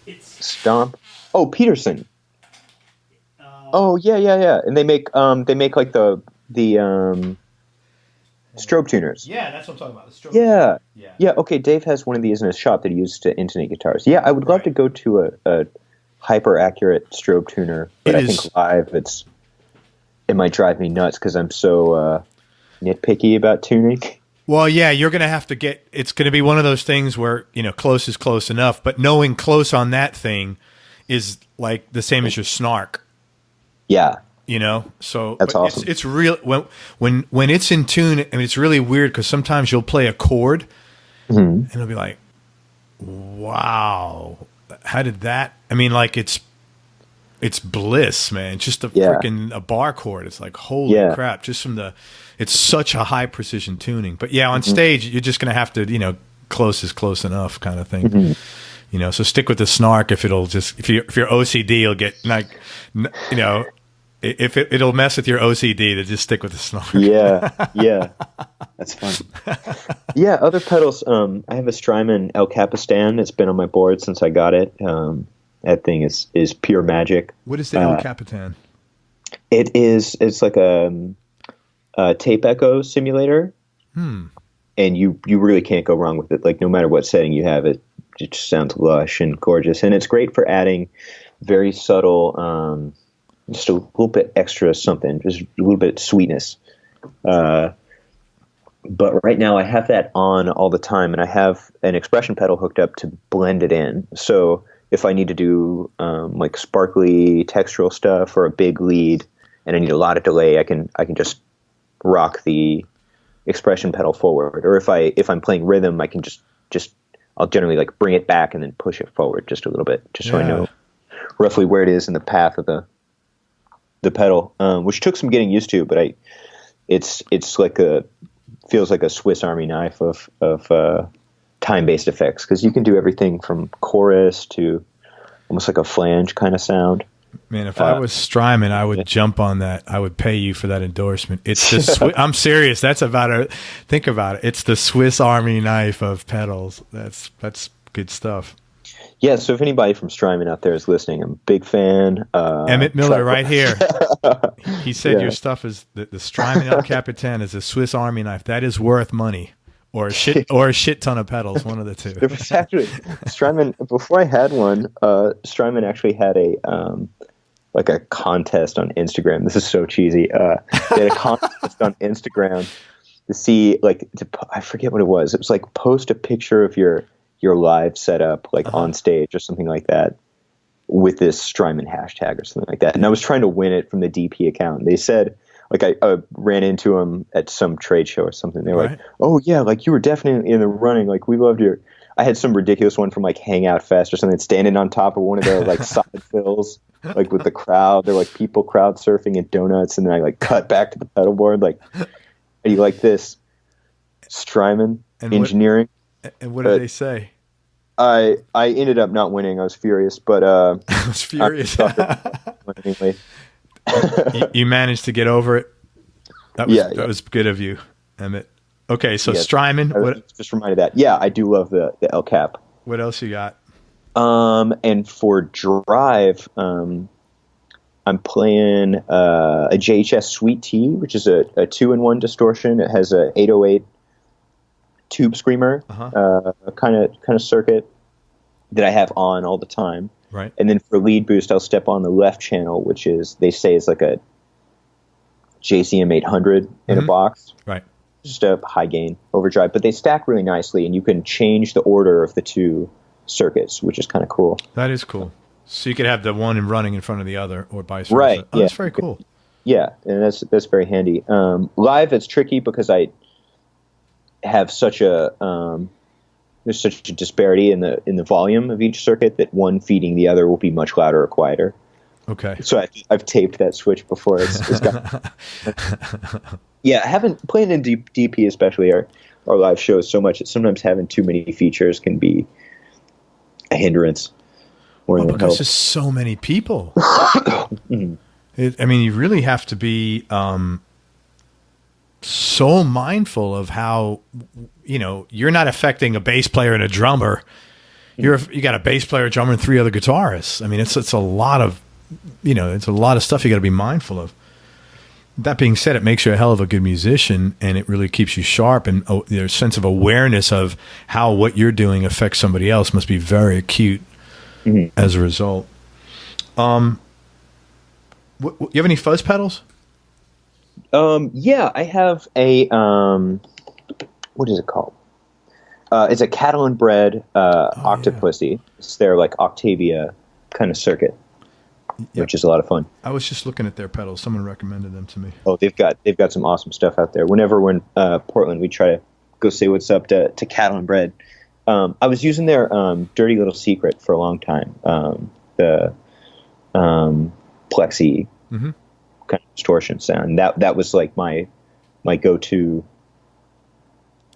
It's Stomp. Oh, Peterson. Yeah. And they make like the strobe tuners. Yeah, that's what I'm talking about. The strobe. Yeah. Okay, Dave has one of these in his shop that he uses to intonate guitars. Yeah, I would love to go to a hyper accurate strobe tuner, but I think live it might drive me nuts because I'm so nitpicky about tuning. Well, yeah, you're going to have to it's going to be one of those things where, close is close enough, but knowing close on that thing is like the same as your snark. Yeah. So that's awesome. It's real when it's in tune. I mean, it's really weird because sometimes you'll play a chord and it'll be like, wow, how did that? I mean, like it's bliss, man. It's just a bar chord. It's like, holy crap, just from it's such a high precision tuning. But yeah, on stage, you're just going to have to, close is close enough kind of thing. So stick with the snark if you're OCD, you'll get like, if it'll mess with your OCD, to just stick with the snark. Yeah. That's fun. Yeah, other pedals. I have a Strymon El Capistan. It's been on my board since I got it. That thing is pure magic. What is the El Capitan? It's like a tape echo simulator. And you really can't go wrong with it. Like no matter what setting you have, it just sounds lush and gorgeous. And it's great for adding very subtle, just a little bit extra something, just a little bit of sweetness. But right now I have that on all the time, and I have an expression pedal hooked up to blend it in. So if I need to do like sparkly textural stuff or a big lead, and I need a lot of delay, I can just rock the expression pedal forward. Or if I'm playing rhythm, I can just I'll generally like bring it back and then push it forward just a little bit, just so I know roughly where it is in the path of the pedal, which took some getting used to, but it's like feels like a Swiss Army knife of time-based effects, because you can do everything from chorus to almost like a flange kind of sound. Man, if I was Strymon, I would jump on that. I would pay you for that endorsement. It's the I'm serious. That's think about it. It's the Swiss Army knife of pedals. That's good stuff. Yeah, so if anybody from Strymon out there is listening, I'm a big fan. Emmett Miller right here. He said your stuff is the Strymon El Capitan is a Swiss Army knife. That is worth money. Or a shit ton of pedals, one of the two. There was actually Strymon, before I had one, Strymon actually had a contest on Instagram. This is so cheesy. They had a contest on Instagram to see, I forget what it was. It was like post a picture of your live setup, on stage or something like that. with this Strymon hashtag or something like that. And I was trying to win it from the DP account. They said, like, I ran into them at some trade show or something. They were like, "Oh yeah, like you were definitely in the running. Like we loved your." I had some ridiculous one from like Hangout Fest or something, standing on top of one of the like side fills, like with the crowd. They're like people crowd surfing and donuts, and then I like cut back to the pedal board, like, "How do you like this, Strymon engineering?" And what did they say? I ended up not winning. I was furious, but I was furious. Anyway. You managed to get over it. That was good of you, Emmett. Okay, so Strymon. What? Just reminded that. Yeah, I do love the El Cap. What else you got? And for drive, I'm playing a JHS Sweet Tea, which is a 2-in-1 distortion. It has a 808 tube screamer, kind of circuit that I have on all the time. Right. And then for lead boost, I'll step on the left channel, which is, they say, is like a JCM 800 in a box. Right. Just a high gain overdrive, but they stack really nicely, and you can change the order of the two circuits, which is kind of cool. That is cool. So you could have the one running in front of the other, or vice versa. Right. Oh, that's very cool. Yeah, and that's very handy. Live, it's tricky because I have such a there's such a disparity in the volume of each circuit that one feeding the other will be much louder or quieter. Okay. So I've taped that switch before. It's got. Yeah, I haven't playing in DP, especially our live shows, so much that sometimes having too many features can be a hindrance. Because there's so many people. I mean, you really have to be so mindful of how, you're not affecting a bass player and a drummer. You got a bass player, a drummer, and 3 other guitarists. I mean, it's a lot of, it's a lot of stuff you got to be mindful of. That being said, it makes you a hell of a good musician, and it really keeps you sharp, and there's a sense of awareness of how what you're doing affects somebody else must be very acute as a result. You have any fuzz pedals? Yeah, I have a, what is it called? It's a Catalan bred Octopussy. Yeah. It's their like Octavia kind of circuit. Yep. Which is a lot of fun. I was just looking at their pedals. Someone recommended them to me. Oh, they've got some awesome stuff out there. Whenever we're in Portland, we try to go say what's up to Catalan Bread. I was using their Dirty Little Secret for a long time. The plexi kind of distortion sound. That was like my go-to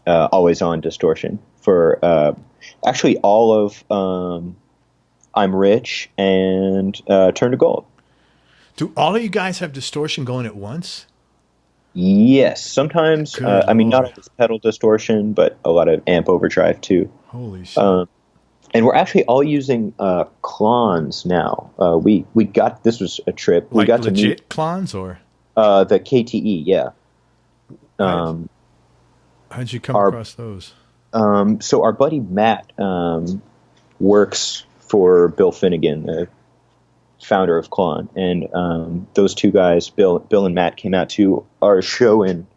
always on distortion for actually all of I'm Rich and Turn to Gold. Do all of you guys have distortion going at once? Yes, sometimes. I mean, not always pedal distortion, but a lot of amp overdrive too. Holy shit! And we're actually all using clones now. We got, this was a trip. We got legit to meet clones or the KTE. Yeah. How'd you come across those? So our buddy Matt works for Bill Finnegan, the founder of Klon, and those two guys, Bill and Matt, came out to our show in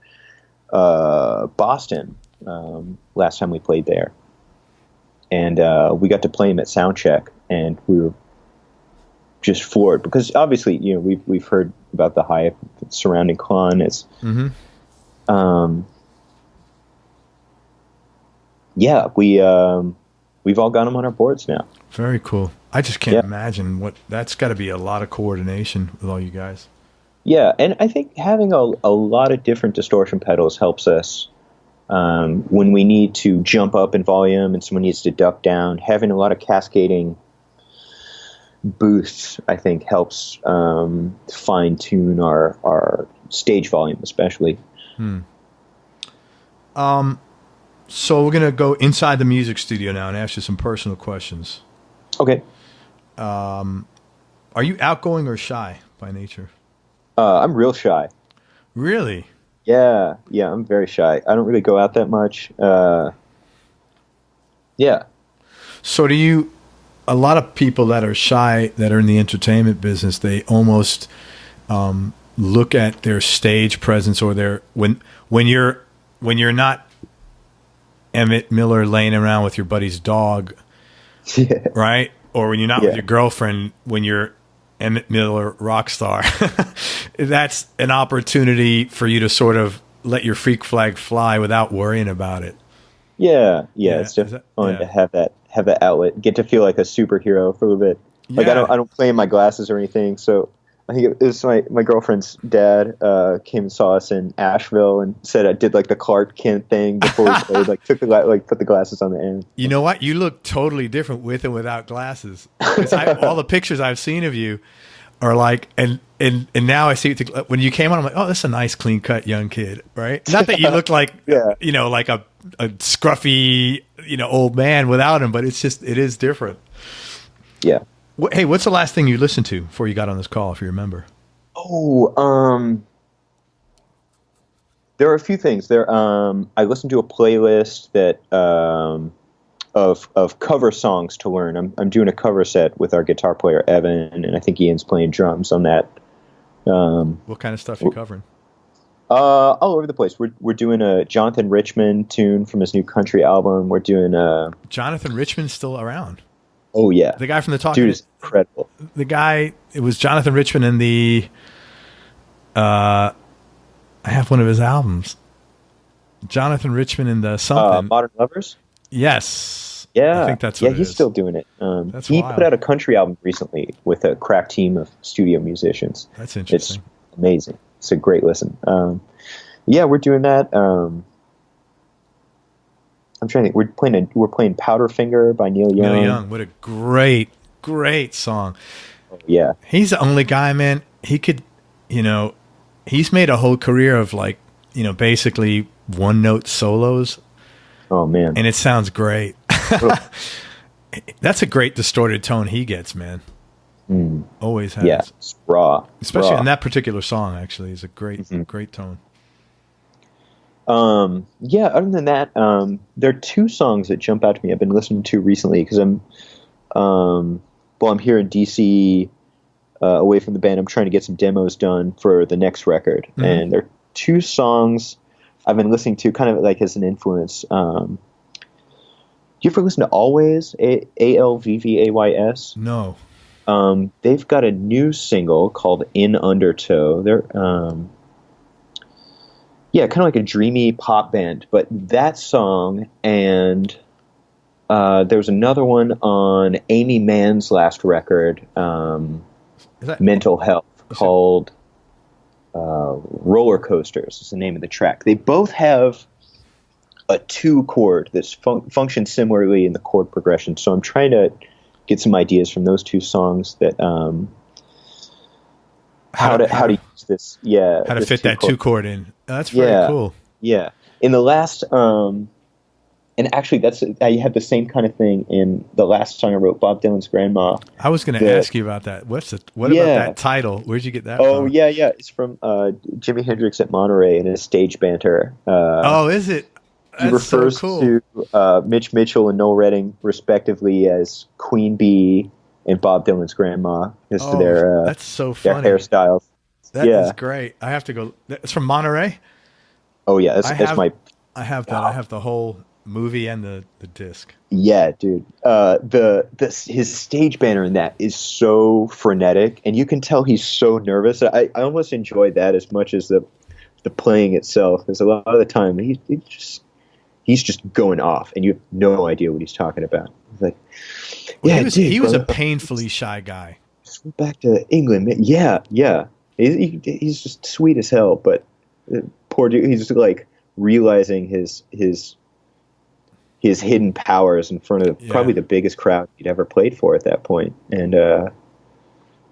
Boston last time we played there, and we got to play him at soundcheck, and we were just floored because obviously we've heard about the hype surrounding Klon. It's yeah, we've all got them on our boards now. Very cool. I just can't imagine what that's got to be. A lot of coordination with all you guys. Yeah, and I think having a lot of different distortion pedals helps us when we need to jump up in volume and someone needs to duck down. Having a lot of cascading boosts, I think, helps fine tune our stage volume, especially. So we're going to go inside the music studio now and ask you some personal questions. Okay. Are you outgoing or shy by nature? I'm real shy. Really? Yeah, I'm very shy. I don't really go out that much. Yeah. So a lot of people that are shy, that are in the entertainment business, they almost look at their stage presence or their, when you're not Emmett Miller laying around with your buddy's dog, right? or when you're not with your girlfriend, when you're Emmett Miller rock star, that's an opportunity for you to sort of let your freak flag fly without worrying about it. Yeah. It's just fun to have that outlet, get to feel like a superhero for a little bit. Like I don't play in my glasses or anything, so I think it was my girlfriend's dad came and saw us in Asheville and said I did like the Clark Kent thing before we played, like put the glasses on the end. You know what? You look totally different with and without glasses. All the pictures I've seen of you are like, and now I see when you came on, I'm like, oh, that's a nice, clean cut young kid, right? Not that you look like, like a scruffy, old man without him, but it is different. Yeah. Hey, what's the last thing you listened to before you got on this call, if you remember? Oh, there are a few things. I listened to a playlist that of cover songs to learn. I'm doing a cover set with our guitar player Evan, and I think Ian's playing drums on that. What kind of stuff are you covering? All over the place. We're doing a Jonathan Richman tune from his new country album. We're doing Jonathan Richman's still around. Oh yeah, the guy from the Talking. Dude is incredible. The guy, it was Jonathan Richman in the. I have one of his albums. Jonathan Richman in the something. Modern Lovers. Yes. Yeah, I think that's what he's still doing it. He wild. put out a country album recently with a crack team of studio musicians. That's interesting. It's amazing. It's a great listen. We're doing that. I'm trying to think. We're playing Powderfinger by Neil Young. Neil Young, what a great song. Oh, yeah. He's the only guy, man. He could, he's made a whole career of basically one note solos. Oh man. And it sounds great. That's a great distorted tone he gets, man. Always has. Yeah, it's raw. Especially in that particular song, actually, is a great tone. Other than that, there are two songs that jump out to me I've been listening to recently because I'm here in DC, away from the band. I'm trying to get some demos done for the next record. And there are two songs I've been listening to kind of like as an influence. You ever listen to Always, Alvvays? No. They've got a new single called In Undertow. They're, kind of like a dreamy pop band, but that song and there was another one on Amy Mann's last record, Mental Health, called Roller Coasters is the name of the track. They both have a 2 chord that's functions similarly in the chord progression, so I'm trying to get some ideas from those two songs that how to use this how to fit that 2 chord in. Oh, that's very cool. Yeah, in the last and actually I have the same kind of thing in the last song I wrote, Bob Dylan's Grandma. I was going to ask you about that. What about that title? Where'd you get that from? Oh yeah, it's from Jimi Hendrix at Monterey in his stage banter. Is it? That's he refers so cool. to Mitch Mitchell and Noel Redding, respectively, as Queen Bee and Bob Dylan's Grandma, as to their that's so funny. Their hairstyles. That is great. I have to go. It's from Monterey. Oh yeah, that's my. I have that. Wow. I have the whole movie and the disc. Yeah, dude. His stage banner in that is so frenetic, and you can tell he's so nervous. I almost enjoyed that as much as the playing itself. Because a lot of the time he's just going off, and you have no idea what he's talking about. Like, he was a painfully shy guy. Just went back to England. Yeah. He's just sweet as hell, but poor dude. He's just like realizing his hidden powers in front of probably the biggest crowd he'd ever played for at that point, and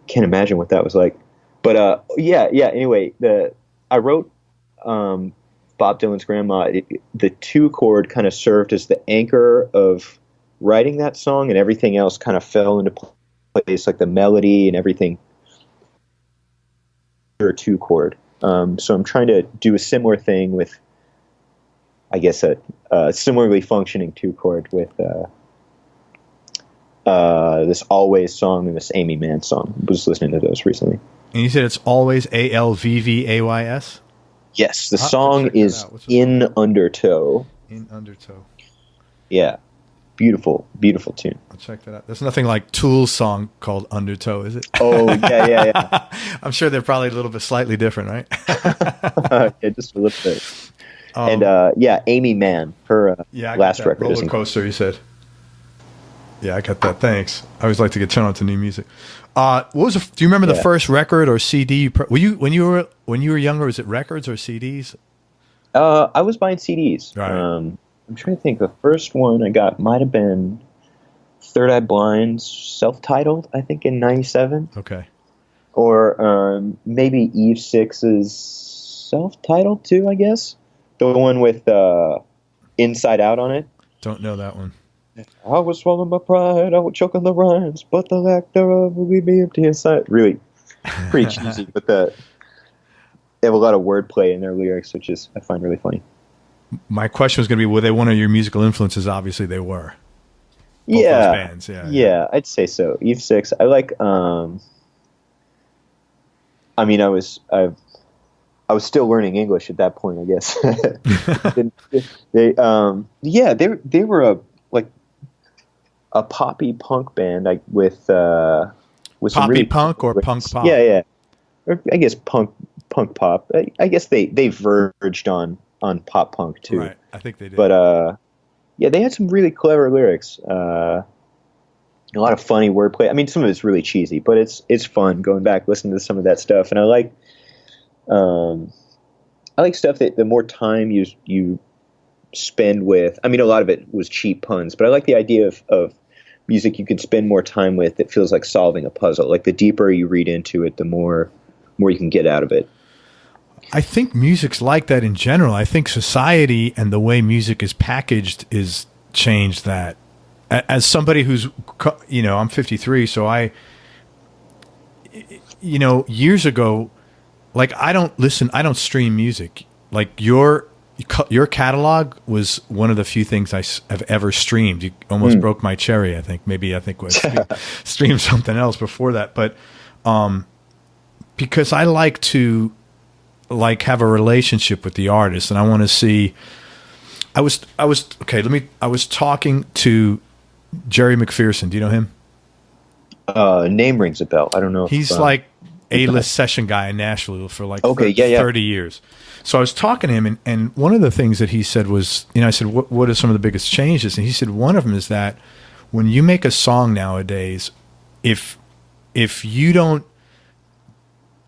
can't imagine what that was like. But anyway, I wrote Bob Dylan's Grandma. The 2 chord kind of served as the anchor of writing that song, and everything else kind of fell into place, like the melody and everything. Or 2 chord. So I'm trying to do a similar thing with, I guess, a similarly functioning 2 chord with this Always song and this Amy Mann song. I was listening to those recently. And you said it's Always, Alvvays? Yes, the song is In Undertow. In Undertow. Yeah. Beautiful, beautiful tune. I'll check that out. There's nothing like Tool's song called Undertow, is it? Oh, yeah. I'm sure they're probably a little bit slightly different, right? Yeah, just a little bit. And Amy Mann, her last record. Roller Coaster, you said. Yeah, I got that. Thanks. I always like to get turned on to new music. Do you remember the first record or CD? When you were younger? Was it records or CDs? I was buying CDs. Right. I'm trying to think. The first one I got might have been Third Eye Blind's self-titled, I think, in '97. Okay. Or maybe Eve Six's self-titled too, I guess. The one with Inside Out on it. Don't know that one. I would swallow my pride, I would choke on the rhymes, but the lack thereof will leave me empty inside. Really, pretty cheesy, but they have a lot of wordplay in their lyrics, which I find really funny. My question was going to be, were they one of your musical influences? Obviously, they were. Both Yeah, those bands. Yeah, I'd say so. Eve Six, I like. I was still learning English at that point, I guess. They were a poppy punk band, with some poppy really punk or punk pop. Yeah. Or I guess punk pop. I guess they verged on pop punk too. Right, I think they did. But they had some really clever lyrics. A lot of funny wordplay. I mean, some of it's really cheesy, but it's fun going back listening to some of that stuff. And I like stuff that the more time you spend with. I mean, a lot of it was cheap puns, but I like the idea of music you can spend more time with that feels like solving a puzzle. Like the deeper you read into it, the more you can get out of it. I think music's like that in general. I think society and the way music is packaged is changed that. As somebody who's, I'm 53, so years ago, like I don't stream music. Like your catalog was one of the few things I have ever streamed. You almost broke my cherry, I think. Maybe I streamed something else before that. But because I like to have a relationship with the artist, and I want to see. I was talking to Jerry McPherson. Do you know him? Name rings a bell. I don't know. He's like A-list session guy in Nashville for 30 years. So I was talking to him, and one of the things that he said was, I said, what are some of the biggest changes? And he said, one of them is that when you make a song nowadays, if you don't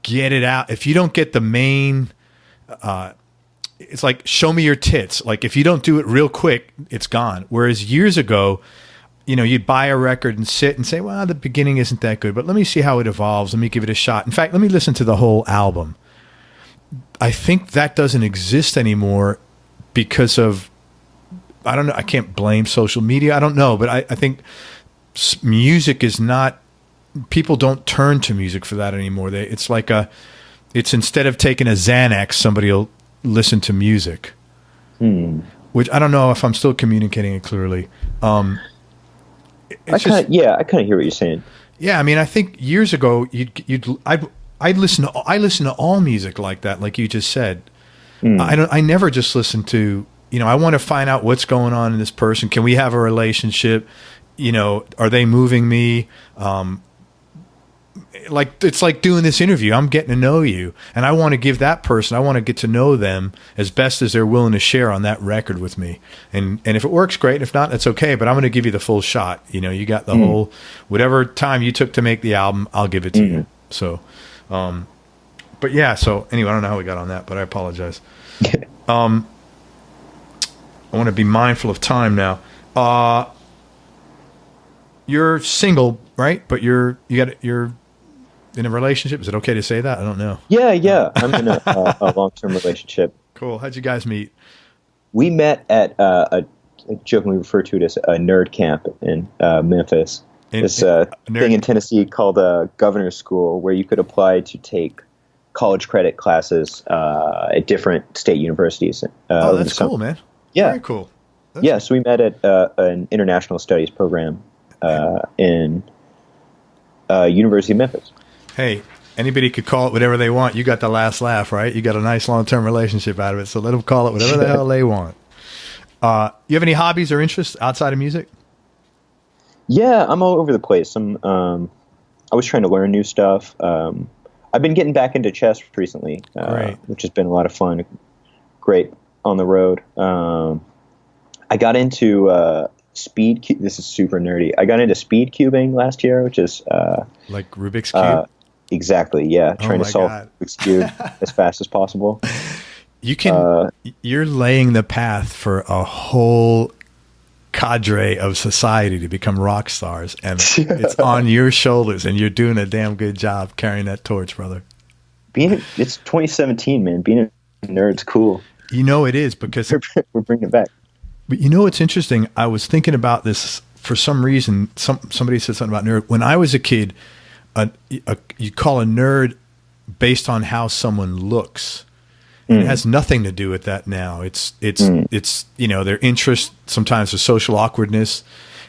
get it out, if you don't get the main, it's like, show me your tits. Like, if you don't do it real quick, it's gone. Whereas years ago, you'd buy a record and sit and say, well, the beginning isn't that good, but let me see how it evolves. Let me give it a shot. In fact, let me listen to the whole album. I think that doesn't exist anymore because of, I don't know, I can't blame social media. I don't know, but I think music is not, people don't turn to music for that anymore. It's instead of taking a Xanax, somebody will listen to music, which I don't know if I'm still communicating it clearly. I kind of hear what you're saying. Yeah, I mean, I think years ago I listen to all music like that, like you just said. I never just listen to, I want to find out what's going on in this person. Can we have a relationship? Are they moving me? It's like doing this interview. I'm getting to know you, and I want to give that person, I want to get to know them as best as they're willing to share on that record with me. And if it works, great. If not, that's okay. But I'm going to give you the full shot. You got the whole, whatever time you took to make the album, I'll give it to you. So, but yeah. So anyway, I don't know how we got on that, but I apologize. I want to be mindful of time now. You're single, right? But you're in a relationship. Is it okay to say that? I don't know. Yeah. I'm in a long-term relationship. Cool. How'd you guys meet? We met at I jokingly refer to it as a nerd camp in Memphis. This thing in Tennessee called a governor's school, where you could apply to take college credit classes at different state universities. That's cool, man. Yeah. Very cool. So we met at an international studies program in University of Memphis. Hey, anybody could call it whatever they want. You got the last laugh, right? You got a nice long-term relationship out of it, so let them call it whatever the hell they want. You have any hobbies or interests outside of music? Yeah, I'm all over the place. I was trying to learn new stuff. I've been getting back into chess recently, which has been a lot of fun. Great on the road. I got into this is super nerdy. I got into speed cubing last year, which is like Rubik's Cube. Exactly. Yeah, trying to solve Rubik's Cube as fast as possible. You're laying the path for a whole cadre of society to become rock stars, and it's on your shoulders, and you're doing a damn good job carrying that torch, brother. It's 2017, man. Being a nerd's cool. You know it is, because we're bringing it back. But you know what's interesting? I was thinking about this for some reason. Somebody said something about nerd. When I was a kid, you call a nerd based on how someone looks. It has nothing to do with that now. It's you know, their interest, sometimes their social awkwardness.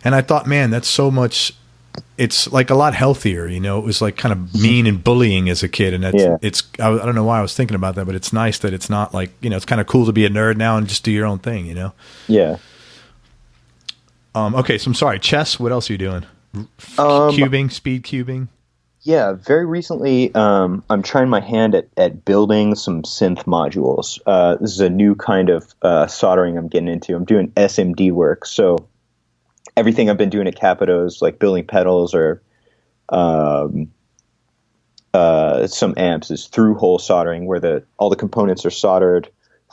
And I thought, man, that's so much, it's like a lot healthier, you know. It was like kind of mean and bullying as a kid. And I don't know why I was thinking about that, but it's nice that it's not like, you know, it's kind of cool to be a nerd now and just do your own thing, you know? Yeah. Okay, so I'm sorry. Chess, what else are you doing? Cubing, speed cubing? Yeah, very recently, I'm trying my hand at building some synth modules. This is a new kind of soldering I'm getting into. I'm doing SMD work. So everything I've been doing at Capito's, like building pedals or some amps, is through hole soldering, where all the components are soldered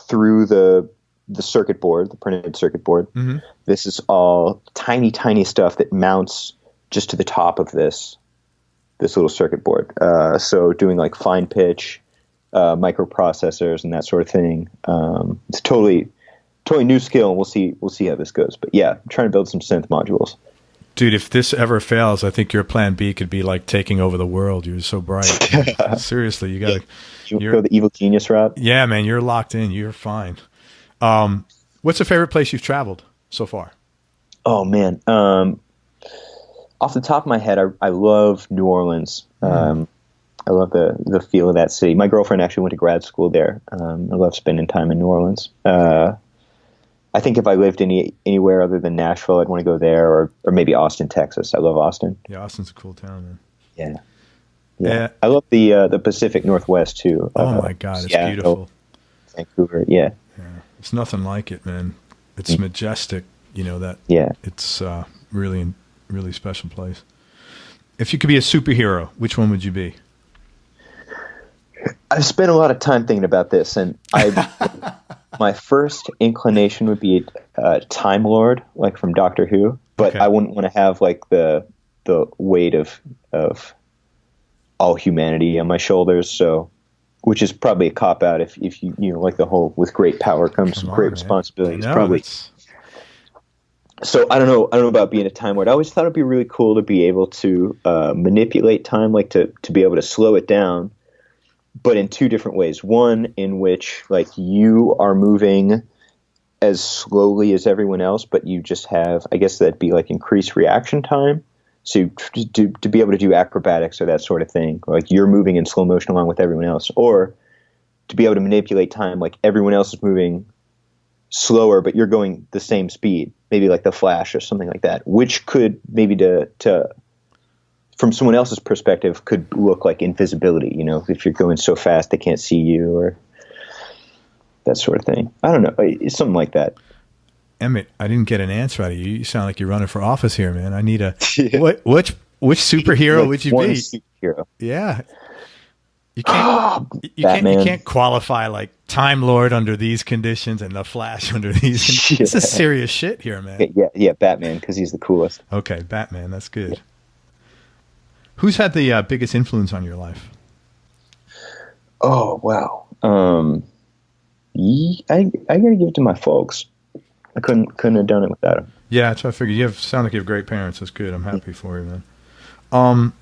through the circuit board, the printed circuit board. Mm-hmm. This is all tiny, tiny stuff that mounts just to the top of this little circuit board. So doing like fine pitch, microprocessors and that sort of thing. It's totally new skill, and we'll see how this goes. But yeah, I'm trying to build some synth modules. Dude, if this ever fails, I think your plan B could be like taking over the world. You're so bright. Seriously, you got to go the evil genius route. Yeah, man, you're locked in. You're fine. What's the favorite place you've traveled so far? Oh man. Off the top of my head, I love New Orleans. I love the feel of that city. My girlfriend actually went to grad school there. I love spending time in New Orleans. I think if I lived anywhere other than Nashville, I'd want to go there, or maybe Austin, Texas. I love Austin. Yeah, Austin's a cool town, man. Yeah. I love the Pacific Northwest too. Oh my God, it's beautiful. Vancouver, yeah. It's nothing like it, man. It's majestic. You know that. Yeah. It's really special place. If you could be a superhero, which one would you be? I've spent a lot of time thinking about this, and my first inclination would be a Time Lord, like from Doctor Who, but I wouldn't want to have like the weight of all humanity on my shoulders. So, which is probably a cop out if you like the whole with great power comes great responsibility. So I don't know about being a Time Lord. I always thought it'd be really cool to be able to manipulate time, like to be able to slow it down, but in two different ways. One in which like you are moving as slowly as everyone else, but you just have, I guess that'd be like increased reaction time. So to be able to do acrobatics or that sort of thing, like you're moving in slow motion along with everyone else, or to be able to manipulate time, like everyone else is moving slower, but you're going the same speed, maybe like the Flash or something like that, which could maybe to from someone else's perspective could look like invisibility, you know, if you're going so fast they can't see you or that sort of thing. I don't know. It's something like that. Emmett, I didn't get an answer out of you. You sound like you're running for office here, man. I need which superhero would you be? Superhero. Yeah. You can't qualify like Time Lord under these conditions and the Flash under these. This is serious shit here, man. Yeah, Batman, because he's the coolest. Okay, Batman, that's good. Yeah. Who's had the biggest influence on your life? Oh wow, I gotta give it to my folks. I couldn't have done it without them. Yeah, that's what I figured. You sound like you have great parents. That's good. I'm happy for you, man.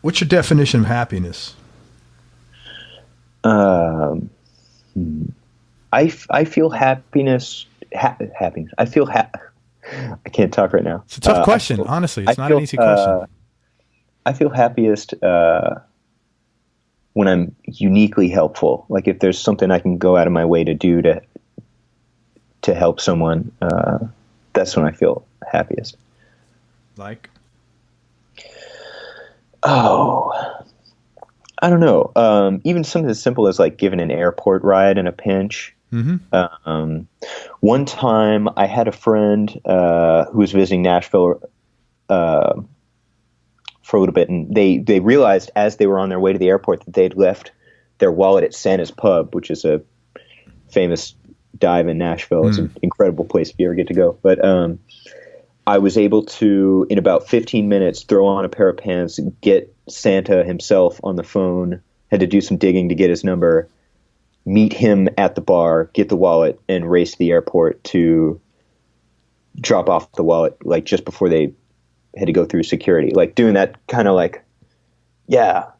What's your definition of happiness? I feel happiness. Happiness. I can't talk right now. It's a tough question. Honestly, it's not an easy question. I feel happiest when I'm uniquely helpful. Like if there's something I can go out of my way to do to help someone, that's when I feel happiest. Like? Oh, I don't know. Even something as simple as like giving an airport ride in a pinch. Mm-hmm. One time I had a friend who was visiting Nashville for a little bit, and they realized as they were on their way to the airport that they'd left their wallet at Santa's Pub, which is a famous dive in Nashville. It's an incredible place if you ever get to go. But I was able to, in about 15 minutes, throw on a pair of pants, get Santa himself on the phone, had to do some digging to get his number, meet him at the bar, get the wallet, and race to the airport to drop off the wallet, like just before they had to go through security. Like doing that kind of like, I got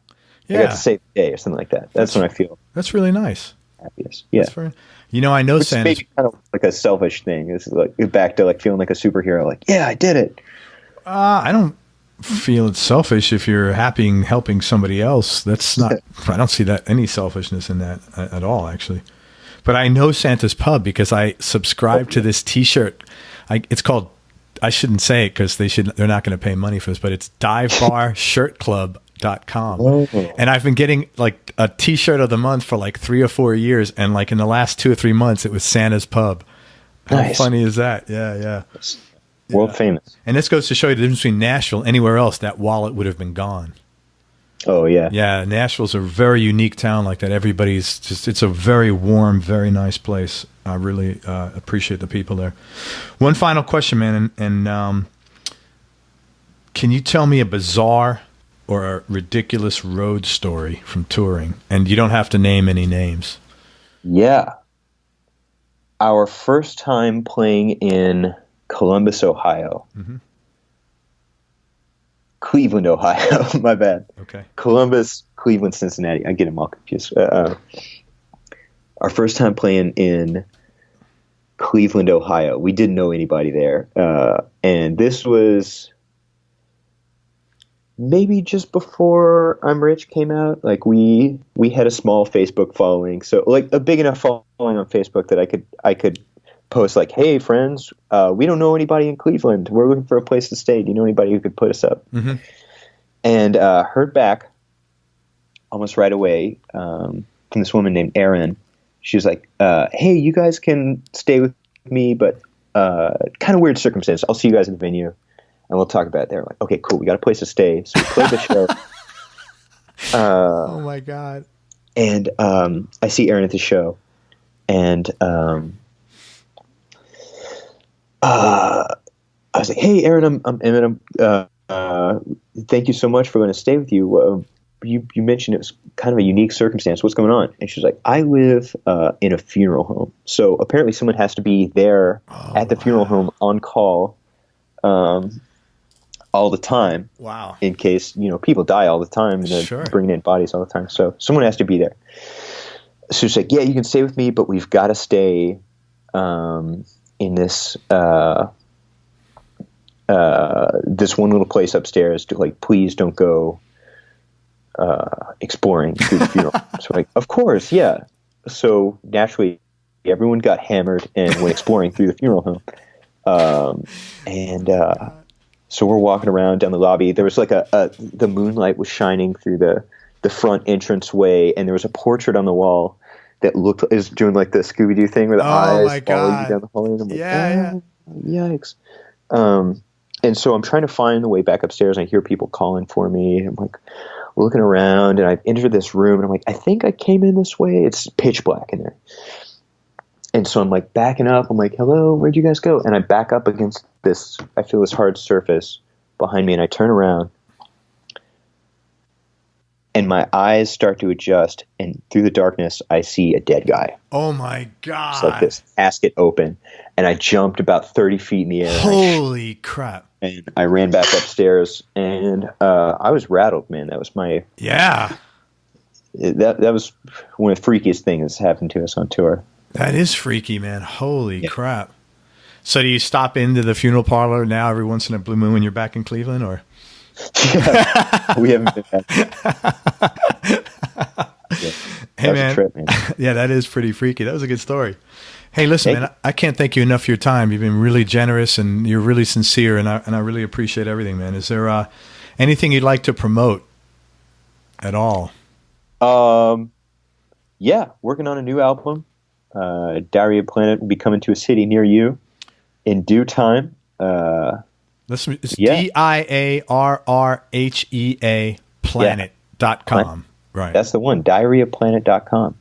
to save the day or something like that. That's when I feel. That's really nice. Happiest. Yeah. I know Which Santa's maybe kind of like a selfish thing. It's like back to like feeling like a superhero. Like, yeah, I did it. I don't feel it's selfish if you're happy and helping somebody else. That's not. I don't see that any selfishness in that at all, actually. But I know Santa's Pub because I subscribe to this T-shirt. It's called. I shouldn't say it because they're not going to pay money for this, but it's divebarshirtclub.com. And I've been getting like a T-shirt of the month for like 3 or 4 years, and like in the last 2 or 3 months, it was Santa's Pub. Nice. How funny is that? Yeah. World famous. And this goes to show you the difference between Nashville. Anywhere else, that wallet would have been gone. Oh, yeah. Yeah, Nashville's a very unique town like that. Everybody's just, it's a very warm, very nice place. I really appreciate the people there. One final question, man. And can you tell me a bizarre or a ridiculous road story from touring? And you don't have to name any names. Yeah. Our first time playing in Columbus, Ohio. Mm-hmm. Cleveland, Ohio. My bad. Okay. Columbus, Cleveland, Cincinnati. I get them all confused. Our first time playing in Cleveland, Ohio. We didn't know anybody there. And this was maybe just before I'm Rich came out. Like we had a small Facebook following. So like a big enough following on Facebook that I could post like, hey friends, we don't know anybody in Cleveland. We're looking for a place to stay. Do you know anybody who could put us up? Mm-hmm. And heard back almost right away from this woman named Erin. She was like, hey, you guys can stay with me, but kind of weird circumstance. I'll see you guys in the venue and we'll talk about it there. I'm like, okay, cool. We got a place to stay. So we played the show. Oh my God. And I see Erin at the show, and I was like, hey, Erin, I'm Emmett. Thank you so much for going to stay with you. You mentioned it was kind of a unique circumstance. What's going on? And she's like, I live in a funeral home. So apparently someone has to be there at the funeral home on call all the time. Wow. In case, people die all the time. And they're bringing in bodies all the time. So someone has to be there. So she's like, yeah, you can stay with me, but we've got to stay in this this one little place upstairs. Like, please don't go exploring through the funeral. So like, of course, yeah. So naturally, everyone got hammered and went exploring through the funeral home. So we're walking around down the lobby. There was like the moonlight was shining through the front entrance way, and there was a portrait on the wall that is doing like the Scooby-Doo thing where the eyes follow you down the hallway. And I'm like, yikes. And so I'm trying to find the way back upstairs, and I hear people calling for me. I'm like looking around, and I enter this room, and I'm like, I think I came in this way. It's pitch black in there. And so I'm like backing up. I'm like, hello, where'd you guys go? And I back up against I feel this hard surface behind me, and I turn around, and my eyes start to adjust, and through the darkness, I see a dead guy. Oh my God. It's like this casket open, and I jumped about 30 feet in the air. Holy crap. And I ran back upstairs, and I was rattled, man. That was that was one of the freakiest things that's happened to us on tour. That is freaky, man. Holy crap. So do you stop into the funeral parlor now every once in a blue moon when you're back in Cleveland, or? Yeah, we haven't been back. Hey, man. Yeah, that is pretty freaky. That was a good story. Hey, listen, man, I can't thank you enough for your time. You've been really generous and you're really sincere, and I really appreciate everything, man. Is there anything you'd like to promote at all? Yeah, working on a new album. Diarrhea Planet will be coming to a city near you in due time. Listen, it's DIARRHEA planet.com. Right. That's the one, diarrheaplanet.com.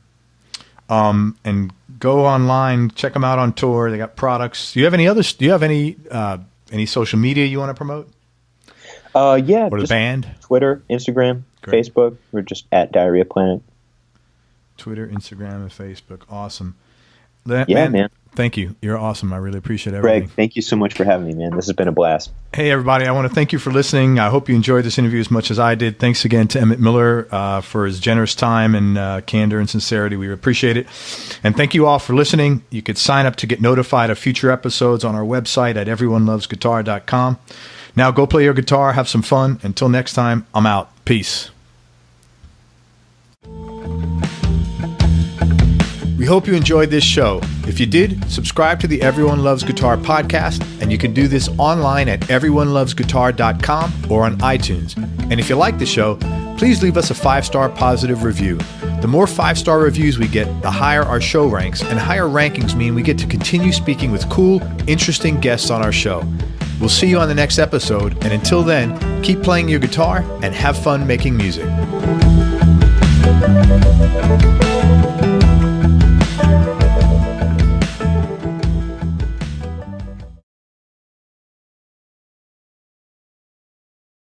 And go online, check them out on tour. They got products. Do you have any social media you want to promote? Yeah. Or the band? Twitter, Instagram, Great. Facebook. We're just at Diarrhea Planet. Twitter, Instagram, and Facebook. Awesome. Man. Thank you. You're awesome. I really appreciate everything. Greg, thank you so much for having me, man. This has been a blast. Hey, everybody. I want to thank you for listening. I hope you enjoyed this interview as much as I did. Thanks again to Emmett Miller for his generous time and candor and sincerity. We appreciate it. And thank you all for listening. You could sign up to get notified of future episodes on our website at everyonelovesguitar.com. Now go play your guitar, have some fun. Until next time, I'm out. Peace. We hope you enjoyed this show. If you did, subscribe to the Everyone Loves Guitar podcast, and you can do this online at everyonelovesguitar.com or on iTunes. And if you like the show, please leave us a 5-star positive review. The more 5-star reviews we get, the higher our show ranks, and higher rankings mean we get to continue speaking with cool, interesting guests on our show. We'll see you on the next episode, and until then, keep playing your guitar and have fun making music.